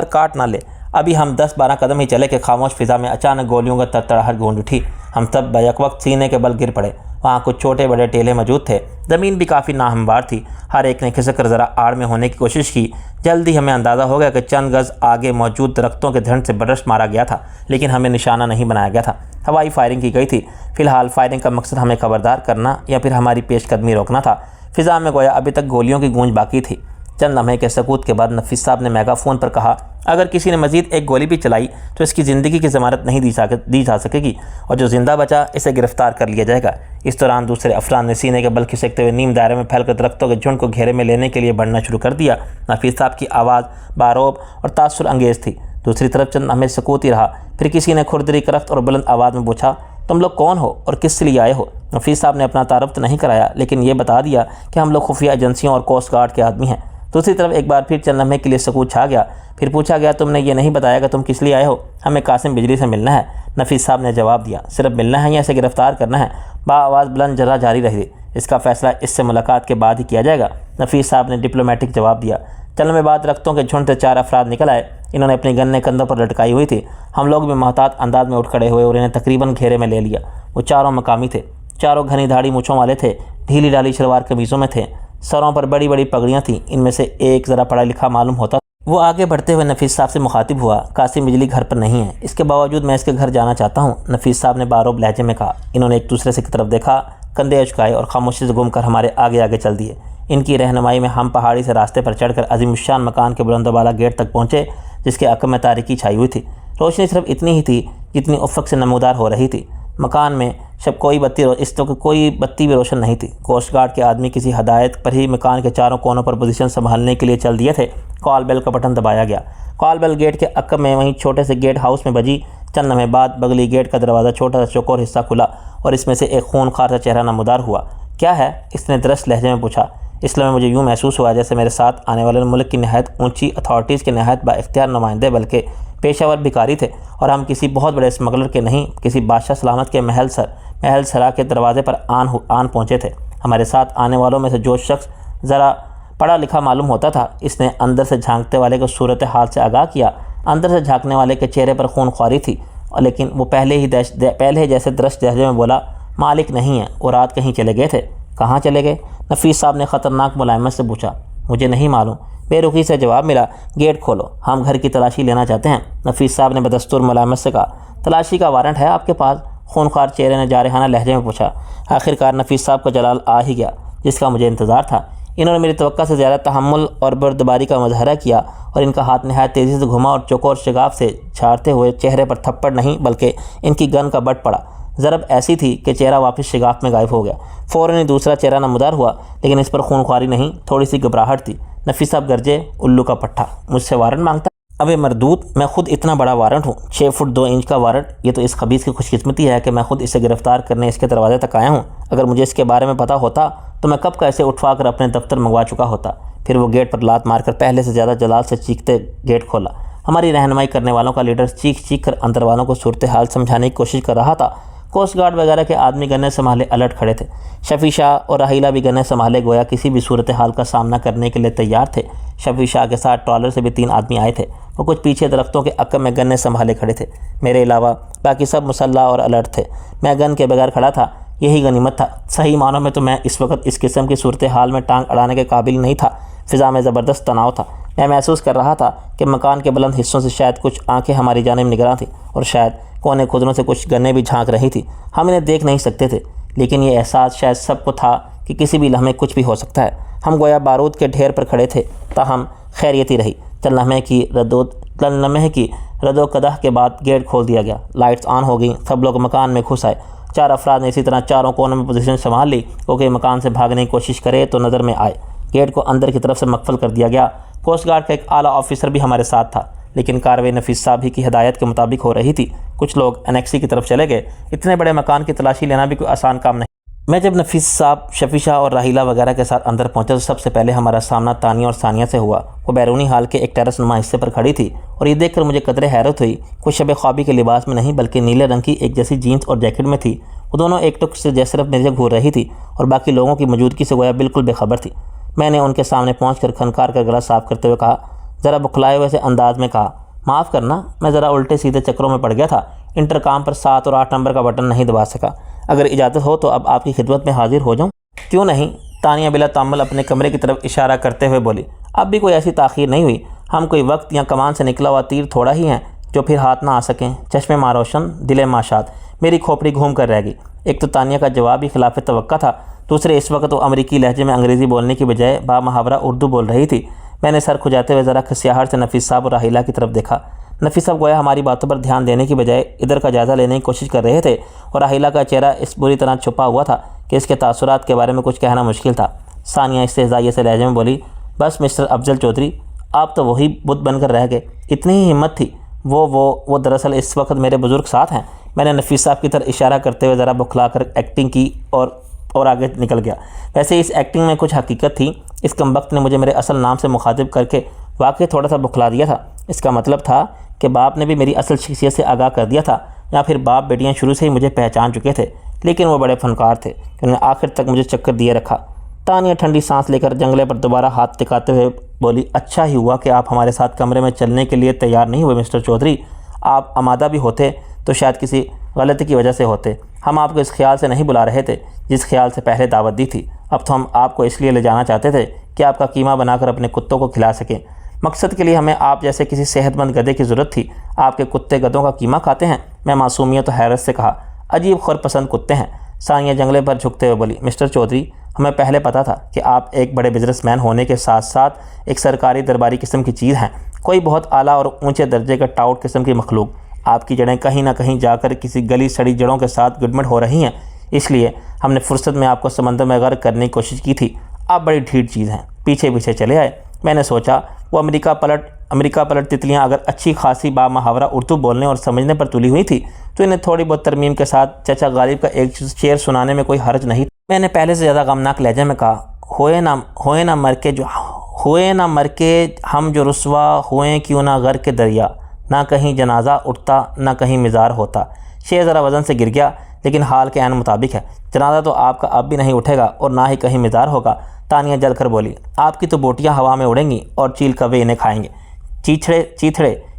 काट ना ले। अभी हम 10-12 कदम ही चले कि खामोश फ़िज़ा में अचानक गोलियों का तड़तड़ाहट गूंज उठी। हम सब बैक वक्त सीने के बल गिर पड़े। वहाँ कुछ छोटे बड़े टेले मौजूद थे। ज़मीन भी काफ़ी नाहमवार थी। हर एक ने खिसक कर ज़रा आड़ में होने की कोशिश की। जल्दी हमें अंदाज़ा हो गया कि चंद गज़ आगे मौजूद दरख्तों के झंड से बरस मारा गया था, लेकिन हमें निशाना नहीं बनाया गया था। हवाई फायरिंग की गई थी। फ़िलहाल फायरिंग का मकसद हमें खबरदार करना या फिर हमारी पेशकदमी रोकना था। फ़िज़ा में गोया अभी तक गोलियों की गूंज बाकी थी। चंद लम्हे के सकूत के बाद नफीस साहब ने मेगाफोन पर कहा, अगर किसी ने मज़ीद एक गोली भी चलाई तो इसकी ज़िंदगी की ज़मानत नहीं दी जा सकेगी, और जो ज़िंदा बचा इसे गिरफ़्तार कर लिया जाएगा। इस दौरान दूसरे अफराद ने सीने के बल खिसकते हुए नीम दायरे में फैलकर दरख्तों के झुंड को घेरे में लेने के लिए बढ़ना शुरू कर दिया। नफीस साहब की आवाज़ बारोब और तासुर अंगेज़ थी। दूसरी तरफ चंद हमें सकूत ही रहा। फिर किसी ने खुरदरी करख्त और बुलंद आवाज़ में पूछा, तुम लोग कौन हो और किस लिए आए हो? नफीस साहब ने अपना तारफ़ तो नहीं कराया, लेकिन ये बता दिया कि हम लोग खुफिया एजेंसियों और कोस्ट गार्ड के आदमी हैं। दूसरी तरफ एक बार फिर चंद लम्हे के लिए सकूत छा गया। फिर पूछा गया, तुमने ये नहीं बताया कि तुम किस लिए आए हो? हमें कासिम बिजली से मिलना है। नफीस साहब ने जवाब दिया, सिर्फ मिलना है या इसे गिरफ़्तार करना है? आवाज़ बुलंद जर्रा जारी रही। इसका फ़ैसला इससे मुलाकात के बाद ही किया जाएगा। नफीस साहब ने डिप्लोमेटिक जवाब दिया। चलने में बाद रख्तों के झुंड से 4 अफराद निकल आए। इन्होंने अपनी गन्ने कंधों पर लटकाई हुई थी। हम लोग भी मोहतात अंदाज में उठ खड़े हुए और इन्हें तकरीबन घेरे में ले लिया। वो चारों मकामी थे। चारों घनी दाढ़ी मूँछों वाले थे। ढीली डाली शलवार कमीज़ों में थे। सरों पर बड़ी बड़ी पगड़ियाँ थीं। इनमें से एक ज़रा पढ़ा लिखा मालूम होता। वो आगे बढ़ते हुए नफीस साहब से मुखातिब हुआ, कासिम बिजली घर पर नहीं है, इसके बावजूद मैं इसके घर जाना चाहता हूँ। नफीस साहब ने बारोब लहजे में कहा। इन्होंने एक दूसरे से की तरफ देखा, कंधे अचकाए और खामोशी से घूमकर हमारे आगे आगे चल दिए। इनकी रहनुमाई में हम पहाड़ी से रास्ते पर चढ़कर अजीमुशान मकान के बुलंदवाला गेट तक पहुँचे, जिसके अक़ब में तारीकी छाई हुई थी। रोशनी सिर्फ इतनी ही थी जितनी उफ़क़ से नमूदार हो रही थी। मकान में जब कोई बत्ती भी रोशन नहीं थी। कोस्ट गार्ड के आदमी किसी हदायत पर ही मकान के चारों कोनों पर पोजीशन संभालने के लिए चल दिए थे। कॉल बेल का बटन दबाया गया। कॉल बेल गेट के अक़ब में वहीं छोटे से गेट हाउस में बजी। चंद लम्हे बाद बगली गेट का दरवाज़ा छोटा सा चौकोर हिस्सा खुला और इसमें से एक खूनखार सा चेहरा नमूदार हुआ। क्या है? इसने दरस्त लहजे में पूछा। इसलिए मुझे यूँ महसूस हुआ जैसे मेरे साथ आने वाले मुल्क की नहायत ऊंची अथॉरिटीज़ के नहायत बाइख्तियार नुमाइंदे बल्कि पेशावर भिखारी थे, और हम किसी बहुत बड़े स्मगलर के नहीं, किसी बादशाह सलामत के महल सरा के दरवाजे पर आन पहुँचे थे। हमारे साथ आने वालों में से जो शख्स ज़रा पढ़ा लिखा मालूम होता था, इसने अंदर से झांकते वाले को सूरत हाल से आगाह किया। अंदर से झांकने वाले के चेहरे पर खूनख्वारी थी, लेकिन वो पहले जैसे दरस्त लहजे में बोला, मालिक नहीं है, वो रात कहीं चले गए थे। कहाँ चले गए? नफीस साहब ने ख़तरनाक मुलायमत से पूछा। मुझे नहीं मालूम, बेरुखी से जवाब मिला। गेट खोलो, हम घर की तलाशी लेना चाहते हैं। नफीस साहब ने बदस्तूर मुलायमत से कहा। तलाशी का वारंट है आपके पास? खूनखार चेहरे ने जारहाना लहजे में पूछा। आखिरकार नफीस साहब का जलाल आ ही गया, जिसका मुझे इंतज़ार था। इन्होंने मेरी तवक्का से ज़्यादा तहम्मुल और बर्दबारी का मुज़ाहरा किया और इनका हाथ नहायत तेज़ी से घुमा और चौकोर शगाफ से झाड़ते हुए चेहरे पर थप्पड़ नहीं बल्कि इनकी गन का बट पड़ा। ज़रब ऐसी थी कि चेहरा वापस शिगाफ में गायब हो गया। फ़ौरन ही दूसरा चेहरा नमदार हुआ, लेकिन इस पर खूनख्वारी नहीं, थोड़ी सी घबराहट थी। नफीस साहब गरजे, उल्लू का पट्टा, मुझसे वारंट मांगता? अबे मरदूद, मैं खुद इतना बड़ा वारंट हूँ, 6 फुट 2 इंच का वारंट। ये तो इस खबीस की खुशकिस्मती है कि मैं खुद इसे गिरफ्तार करने इसके दरवाजे तक आया हूँ। अगर मुझे इसके बारे में पता होता तो मैं कब का इसे उठवा कर अपने दफ्तर मंगवा चुका होता। फिर वो गेट पर लात मारकर पहले से ज़्यादा जलाल से चीखते गेट खोला। हमारी रहनुमाई करने वालों का लीडर चीख चीख कर अंदर वालों को सूरत हाल समझाने की कोशिश कर रहा था। कोस्ट गार्ड वगैरह के आदमी गन्ने संभाले अलर्ट खड़े थे। शफी शाह और राहीला भी गन्ने संभाले गोया किसी भी सूरत हाल का सामना करने के लिए तैयार थे। शफी शाह के साथ ट्रॉलर से भी 3 आदमी आए थे। वो कुछ पीछे दरख्तों के अक्कम में गन्ने संभाले खड़े थे। मेरे अलावा बाकी सब मुसल्ला और अलर्ट थे। मैं गन के बगैर खड़ा था, यही गनीमत था। सही मानों में तो मैं इस वक्त इस किस्म की सूरत हाल में टांग अड़ाने के काबिल नहीं था। फ़िज़ा में ज़बरदस्त तनाव था। मैं महसूस कर रहा था कि मकान के बुलंद हिस्सों से शायद कुछ आंखें हमारी जानिब निगरां थीं और शायद कोने खुदरों से कुछ गन्ने भी झांक रही थी। हम इन्हें देख नहीं सकते थे, लेकिन ये एहसास शायद सबको था कि किसी भी लम्हे कुछ भी हो सकता है। हम गोया बारूद के ढेर पर खड़े थे, ताहम खैरियत ही रही। चंद लम्हे की रदो कदह के बाद गेट खोल दिया गया। लाइट्स ऑन हो गई। सब लोग मकान में घुस आए। 4 अफराद ने इसी तरह चारों कोनों में पोजीशन संभाल ली, क्योंकि मकान से भागने की कोशिश करे तो नज़र में आए। गेट को अंदर की तरफ से मकफल कर दिया गया। कोस्ट गार्ड का एक आला ऑफिसर भी हमारे साथ था, लेकिन कार्रवाई नफीस साहब ही की हिदायत के मुताबिक हो रही थी। कुछ लोग एनेक्सी की तरफ चले गए। इतने बड़े मकान की तलाशी लेना भी कोई आसान काम नहीं। मैं जब नफीस साहब, शफी शाह और राहीला वगैरह के साथ अंदर पहुंचा तो सबसे पहले हमारा सामना तानिया और सानिया से हुआ। वो बैरूनी हाल के एक टेरेस नुमा हिस्से पर खड़ी थी और ये देखकर मुझे कदरे हैरत हुई। कुछ शब ख्वाबी के लिबास में नहीं, बल्कि नीले रंग की एक जैसी जीन्स और जैकेट में थी। वो दोनों एक टुक से जैसे मेरे से घूर रही थी और बाकी लोगों की मौजूदगी से गोया बिल्कुल बेखबर थी। मैंने उनके सामने पहुँच खनकार कर गला साफ करते हुए कहा, ज़रा बुखलाए हुए से अंदाज में कहा, माफ़ करना, मैं ज़रा उल्टे सीधे चक्रों में पड़ गया था। इंटरकॉम पर 7 और 8 नंबर का बटन नहीं दबा सका। अगर इजाज़त हो तो अब आपकी खिदमत में हाजिर हो जाऊं? क्यों नहीं, तानिया बिला ताम्मुल अपने कमरे की तरफ इशारा करते हुए बोली। अब भी कोई ऐसी ताख़ीर नहीं हुई। हम कोई वक्त या कमान से निकला हुआ तीर थोड़ा ही हैं जो फिर हाथ ना आ सकें। चश्मे मारोशन, दिले माशात। मेरी खोपड़ी घूम कर रह गई। एक तो तानिया का जवाब ही खिलाफ तवक्का था, दूसरे इस वक्त वो अमरीकी लहजे में अंग्रेज़ी बोलने की बजाय बामहावरा उर्दू बोल रही थी। मैंने सर खुजाते हुए ज़रा खसियाहट से नफीस साहब और राहीला की तरफ देखा। नफीस साहब गोया हमारी बातों पर ध्यान देने की बजाय इधर का जायज़ा लेने की कोशिश कर रहे थे और राहीला का चेहरा इस बुरी तरह छुपा हुआ था कि इसके तासुरात के बारे में कुछ कहना मुश्किल था। सानिया इस्तेज़ाइये से लहजे में बोली, बस मिस्टर अफजल चौधरी, आप तो वही बुत बनकर रह गए। इतनी ही हिम्मत थी। वो दरअसल इस वक्त मेरे बुज़ुर्ग साथ हैं। मैंने नफीस साहब की तरफ इशारा करते हुए ज़रा बुखला कर एक्टिंग की और आगे निकल गया। वैसे इस एक्टिंग में कुछ हकीकत थी। इस कमबख्त ने मुझे मेरे असल नाम से मुखातिब करके वाकई थोड़ा सा बुखला दिया था। इसका मतलब था कि बाप ने भी मेरी असल शख्सियत से आगाह कर दिया था, या फिर बाप बेटियां शुरू से ही मुझे पहचान चुके थे। लेकिन वो बड़े फनकार थे कि उन्होंने आखिर तक मुझे चक्कर दिए रखा। तानिया ठंडी सांस लेकर जंगले पर दोबारा हाथ टिकाते हुए बोली, अच्छा ही हुआ कि आप हमारे साथ कमरे में चलने के लिए तैयार नहीं हुए मिस्टर चौधरी। आप आमादा भी होते तो शायद किसी गलती की वजह से होते। हम आपको इस ख्याल से नहीं बुला रहे थे जिस ख्याल से पहले दावत दी थी। अब तो हम आपको इसलिए ले जाना चाहते थे कि आपका कीमा बनाकर अपने कुत्तों को खिला सकें। मकसद के लिए हमें आप जैसे किसी सेहतमंद गधे की ज़रूरत थी। आपके कुत्ते गधों का कीमा खाते हैं? मैं मासूमियत और हैरत से कहा, अजीब खुरपसंद कुत्ते हैं। सानिया जंगले पर झुकते हुए बोली, मिस्टर चौधरी, हमें पहले पता था कि आप एक बड़े बिजनेसमैन होने के साथ साथ एक सरकारी दरबारी किस्म की चीज़ हैं, कोई बहुत आला और ऊंचे दर्जे का टाउट किस्म की मखलूक। आपकी जड़ें कहीं ना कहीं जाकर किसी गली सड़ी जड़ों के साथ गुडमिड हो रही हैं। इसलिए हमने फुर्सत में आपको समंदर में गर्क करने की कोशिश की थी। आप बड़ी ढीठ चीज़ हैं। पीछे पीछे चले आए। मैंने सोचा वो अमेरिका पलट तितलियां अगर अच्छी खासी बामहावरा उर्दू बोलने और समझने पर तुली हुई थी तो इन्हें थोड़ी बहुत तरमीम के साथ चचा गालिब का एक शेर सुनाने में कोई हर्ज नहीं। मैंने पहले से ज़्यादा गमनाक लहजे में कहा, होए ना मर के हम जो रुस्वा हुए क्यों ना गर के दरिया, ना कहीं जनाजा उठता ना कहीं मिज़ार होता। शेर ज़रा वज़न से गिर गया, लेकिन हाल के ऐन मुताबिक है। जनाजा तो आपका अब भी नहीं उठेगा और ना ही कहीं मिज़ार होगा। तानिया जल कर बोली, आपकी तो बोटियां हवा में उड़ेंगी और चील कौवे इन्हें खाएंगे।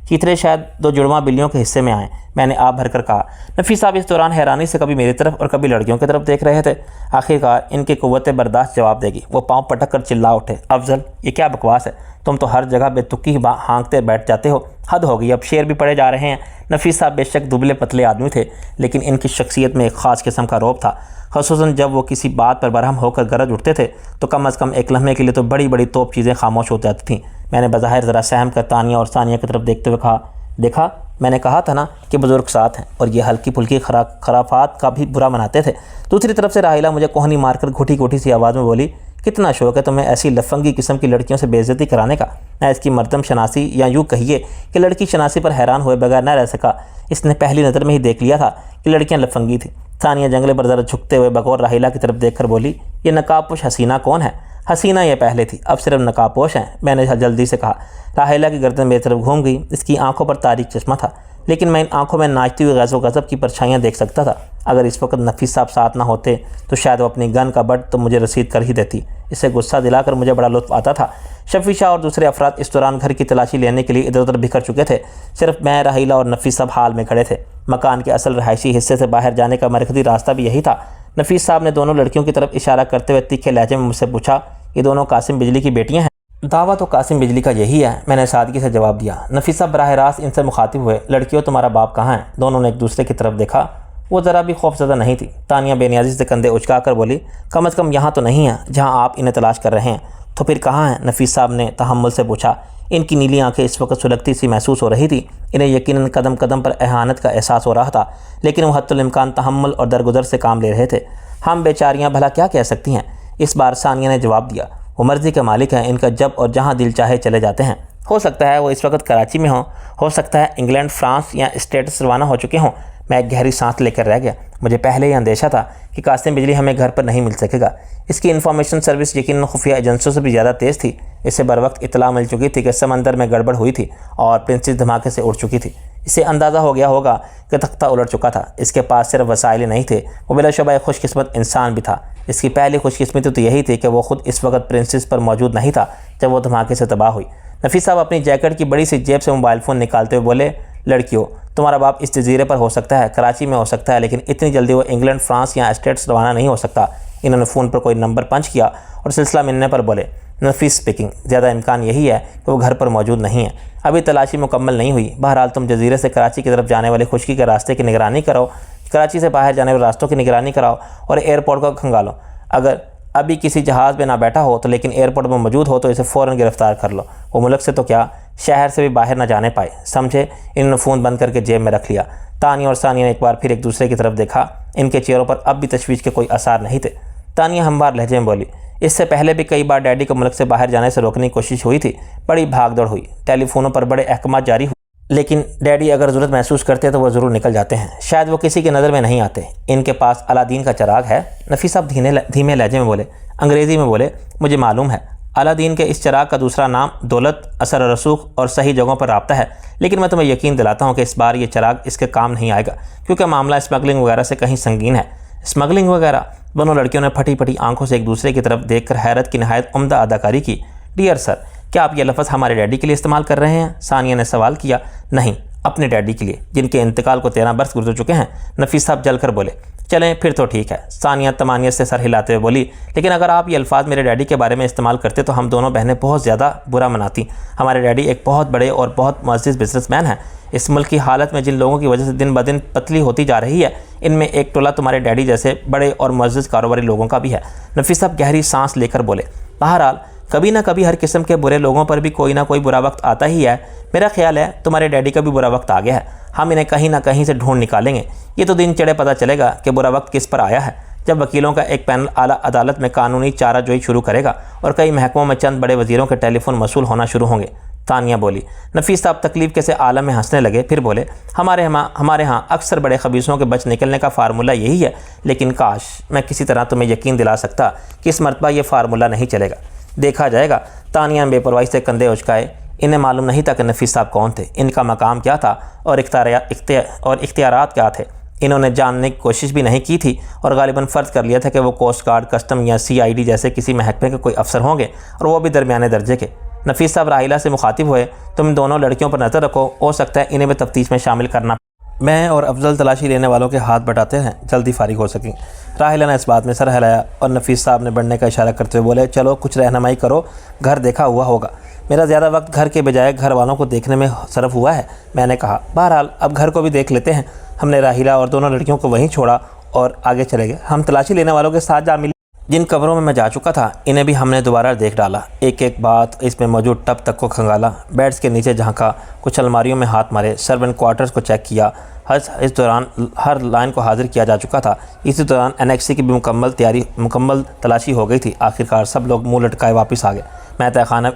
चीथड़े शायद 2 जुड़वा बिल्लियों के हिस्से में आए। मैंने आप भर कर कहा। नफीस साहब इस दौरान हैरानी से कभी मेरी तरफ और कभी लड़कियों की तरफ देख रहे थे। आखिरकार इनकी कुव्वत बर्दाश्त जवाब देगी। वो पाँव पटक कर चिल्ला उठे, अफजल, ये क्या बकवास है? तुम तो हर जगह बेतुकी हाँकते बैठ जाते हो। हद हो गई, अब शेर भी पड़े जा रहे हैं। नफीस साहब बेशक दुबले पतले आदमी थे, लेकिन इनकी शख्सियत में एक ख़ास किस्म का रौब था। ख़ुसूसन जब वो किसी बात पर बरहम होकर गरज उठते थे तो कम अज़ कम एक लम्हे के लिए तो बड़ी बड़ी तोप चीज़ें खामोश हो जाती थीं। मैंने बज़ाहिर ज़रा सहम कर तानिया और सानिया की तरफ देखते हुए कहा, देखा, मैंने कहा था ना कि बुज़ुर्ग साथ हैं और ये हल्की फुल्की खराफात का भी बुरा मनाते थे। दूसरी तरफ से राहिला मुझे कोहनी मारकर घुटी घुटी सी आवाज़ में बोली, कितना शौक है तुम्हें ऐसी लफंगी किस्म की लड़कियों से बेइज्जती कराने का। मैं इसकी मर्दम शनासी या यूँ कहिए कि लड़की शनासी पर हैरान हुए बगैर न रह सका। इसने पहली नज़र में ही देख लिया था कि लड़कियां लफंगी थी। सानिया जंगले पर ज़रा झुकते हुए बकौर राहिला की तरफ देखकर बोली, ये नकाबपोश हसीना कौन है? हसीना ये पहले थी, अब सिर्फ नकाबपोश हैं, मैंने जल्दी से कहा। राहिला की गर्दन मेरी तरफ घूम गई। इसकी आंखों पर तारीक चश्मा था, लेकिन मैं इन आंखों में नाचती हुई गज़ब गज़ब की परछाइयाँ देख सकता था। अगर इस वक्त नफीस साहब साथ ना होते तो शायद वो अपनी गन का बट तो मुझे रसीद कर ही देती। इसे गुस्सा दिलाकर मुझे बड़ा लुत्फ़ आता था। शफ़ी शाह और दूसरे अफराद इस दौरान घर की तलाशी लेने के लिए इधर उधर बिखर चुके थे। सिर्फ मैं, राहिला और नफीस साहब हाल में खड़े थे। मकान के असल रहायशी हिस्से से बाहर जाने का मरकज़ी रास्ता भी यही था। नफीस साहब ने दोनों लड़कियों की तरफ इशारा करते हुए तीखे लहजे में मुझसे पूछा, ये दोनों कासिम बिजली की बेटियाँ हैं? दावा तो कासिम बिजली का यही है, मैंने सादगी से जवाब दिया। नफीस साहब बराह रास्त इनसे मुखातिब हुए, लड़कियों तुम्हारा बाप कहाँ है? दोनों ने एक दूसरे की तरफ देखा। वो ज़रा भी खौफज़दा नहीं थी। तानिया बेनियाजी से कंधे उचका कर बोली, कम अज़ कम यहाँ तो नहीं है जहाँ आप इन्हें तलाश कर रहे हैं। तो फिर कहाँ हैं? नफीस साहब ने तहम्मुल से पूछा। इनकी नीली आंखें इस वक्त सुलगती सी महसूस हो रही थी। इन्हें यकीनन कदम कदम पर एहानत का एहसास हो रहा था, लेकिन वो हद्दुल इम्कान तहम्मुल और दरगुजर से काम ले रहे थे। हम बेचारियाँ भला क्या कह सकती हैं? इस बार सानिया ने जवाब दिया, वो मर्ज़ी के मालिक हैं, इनका जब और जहाँ दिल चाहे चले जाते हैं। हो सकता है वो इस वक्त कराची में हो सकता है इंग्लैंड, फ्रांस या स्टेट्स रवाना हो चुके हों। मैं एक गहरी सांस लेकर रह गया। मुझे पहले ही अंदेशा था कि कासिम बिजली हमें घर पर नहीं मिल सकेगा। इसकी इन्फॉर्मेशन सर्विस यकीनन खुफिया एजेंसियों से भी ज़्यादा तेज़ थी। इसे बर वक्त इतला मिल चुकी थी कि समंदर में गड़बड़ हुई थी और प्रिंसेस धमाके से उड़ चुकी थी। इसे अंदाज़ा हो गया होगा कि तख्ता उलट चुका था। इसके पास सिर्फ वसाइल नहीं थे, वो बिलाशुबा एक खुशकिस्मत इंसान भी था। इसकी पहली खुशकिस्मती तो यही थी कि वो खुद इस वक्त प्रिंसेस पर मौजूद नहीं था जब वो धमाके से तबाह हुई। नफीस साहब अपनी जैकेट की बड़ी सी जेब से मोबाइल फ़ोन निकालते हुए बोले, लड़कियों, तुम्हारा बाप इस जजीरे पर हो सकता है, कराची में हो सकता है, लेकिन इतनी जल्दी वो इंग्लैंड, फ्रांस या स्टेट्स रवाना नहीं हो सकता। इन्होंने फ़ोन पर कोई नंबर पंच किया और सिलसिला मिलने पर बोले, नफीस स्पीकिंग, ज़्यादा इम्कान यही है कि वो घर पर मौजूद नहीं है। अभी तलाशी मुकम्मल नहीं हुई। बहरहाल तुम जजीरे से कराची की तरफ जाने वाले खुशकी के रास्ते की निगरानी करो, कराची से बाहर जाने वाले रास्तों की निगरानी कराओ और एयरपोर्ट को खंगालो। अगर अभी किसी जहाज़ में ना बैठा हो तो लेकिन एयरपोर्ट में मौजूद हो तो इसे फ़ौरन गिरफ़्तार कर लो। वो मुल्क से तो क्या, शहर से भी बाहर ना जाने पाए, समझे? इन्होंने फ़ोन बंद करके जेब में रख लिया। तानिया और सानिया ने एक बार फिर एक दूसरे की तरफ देखा। इनके चेहरों पर अब भी तशवीश के कोई आसार नहीं थे। तानिया हमवार लहजे में बोली, इससे पहले भी कई बार डैडी को मुल्क से बाहर जाने से रोकने की कोशिश हुई थी। बड़ी भागदौड़ हुई, टेलीफोनों पर बड़े अहकाम जारी हुए, लेकिन डैडी अगर ज़रूरत महसूस करते तो वह ज़रूर निकल जाते हैं। शायद वो किसी की नज़र में नहीं आते। इनके पास अलादीन का चिराग है। नफीस साहब धीमे लहजे में बोले, अंग्रेज़ी में बोले, मुझे मालूम है अलादीन के इस चिराग का दूसरा नाम दौलत, असर रसूख और सही जगहों पर राब्ता है, लेकिन मैं तुम्हें यकीन दिलाता हूँ कि इस बार ये चिराग इसके काम नहीं आएगा, क्योंकि मामला स्मगलिंग वगैरह से कहीं संगीन है। स्मगलिंग वगैरह? दोनों लड़कियों ने फटी फटी आंखों से एक दूसरे की तरफ देखकर हैरत की नहायत उम्दा अदाकारी की। डियर सर, क्या आप ये लफ्ज़ हमारे डैडी के लिए इस्तेमाल कर रहे हैं? सानिया ने सवाल किया। नहीं, अपने डैडी के लिए, जिनके इंतकाल को 13 बरस गुजर चुके हैं। नफीस साहब जलकर बोले, चलें फिर तो ठीक है। सानिया तमानियत से सर हिलाते हुए बोली, लेकिन अगर आप ये अल्फाज मेरे डैडी के बारे में इस्तेमाल करते तो हम दोनों बहनें बहुत ज़्यादा बुरा मनाती। हमारे डैडी एक बहुत बड़े और बहुत मुअज़्ज़ज़ बिजनेसमैन हैं। इस मुल्क की हालत में जिन लोगों की वजह से दिन ब दिन पतली होती जा रही है, इनमें एक टोला तुम्हारे डैडी जैसे बड़े और मुअज़्ज़ज़ कारोबारी लोगों का भी है। नफीस साहब गहरी सांस लेकर बोले, बहरहाल कभी ना कभी हर किस्म के बुरे लोगों पर भी कोई ना कोई बुरा वक्त आता ही है। मेरा ख्याल है तुम्हारे डैडी का भी बुरा वक्त आ गया है। हम इन्हें कहीं ना कहीं से ढूंढ निकालेंगे। ये तो दिन चढ़े पता चलेगा कि बुरा वक्त किस पर आया है, जब वकीलों का एक पैनल आला अदालत में कानूनी चाराजोई शुरू करेगा और कई महकमों में चंद बड़े वजीरों के टेलीफोन मसूल होना शुरू होंगे। तानिया बोली। नफीस साहब तकलीफ के से आलम में हंसने लगे, फिर बोले, हमारे यहाँ अक्सर बड़े खबीसों के बच निकलने का फार्मूला यही है, लेकिन काश मैं किसी तरह तुम्हें यकीन दिला सकता कि इस मरतबा ये फार्मूला नहीं चलेगा। देखा जाएगा। तानिया ने बेपरवाही से कंधे उचकाए। इन्हें मालूम नहीं था कि नफीस साहब कौन थे, इनका मकाम क्या था और इख्तियारात क्या थे। इन्होंने जानने की कोशिश भी नहीं की थी और गालिबन फ़र्ज़ कर लिया था कि वो कोस्ट गार्ड, कस्टम या CID जैसे किसी महकमे के कोई अफसर होंगे, और वो भी दरमियाने दर्जे के। नफीस साहब राहिला से मुखातिब हुए, तुम दोनों लड़कियों पर नज़र रखो, हो सकता है इन्हें भी तफ्तीश में शामिल करना। मैं और अफजल तलाशी लेने वालों के हाथ बटाते हैं, जल्दी फारिग हो सकें। राहिला ने इस बात में सर हिलाया और नफीस साहब ने बढ़ने का इशारा करते हुए बोले, चलो कुछ रहनुमाई करो, घर देखा हुआ होगा। मेरा ज़्यादा वक्त घर के बजाय घर वालों को देखने में सरफ हुआ है। मैंने कहा, बहरहाल अब घर को भी देख लेते हैं। हमने राहिला और दोनों लड़कियों को वहीं छोड़ा और आगे चले गए। हम तलाशी लेने वालों के साथ जा मिले। जिन कमरों में मैं जा चुका था इन्हें भी हमने दोबारा देख डाला, एक एक बात इसमें मौजूद टब तक को खंगाला, बेड्स के नीचे झांका, कुछ अलमारियों में हाथ मारे, सर्वेंट क्वार्टर्स को चेक किया। इस दौरान हर लाइन को हाजिर किया जा चुका था। इसी दौरान एनेक्सी की भी मुकम्मल तलाशी हो गई थी। आखिरकार सब लोग मुँह लटकाए वापस आ गए।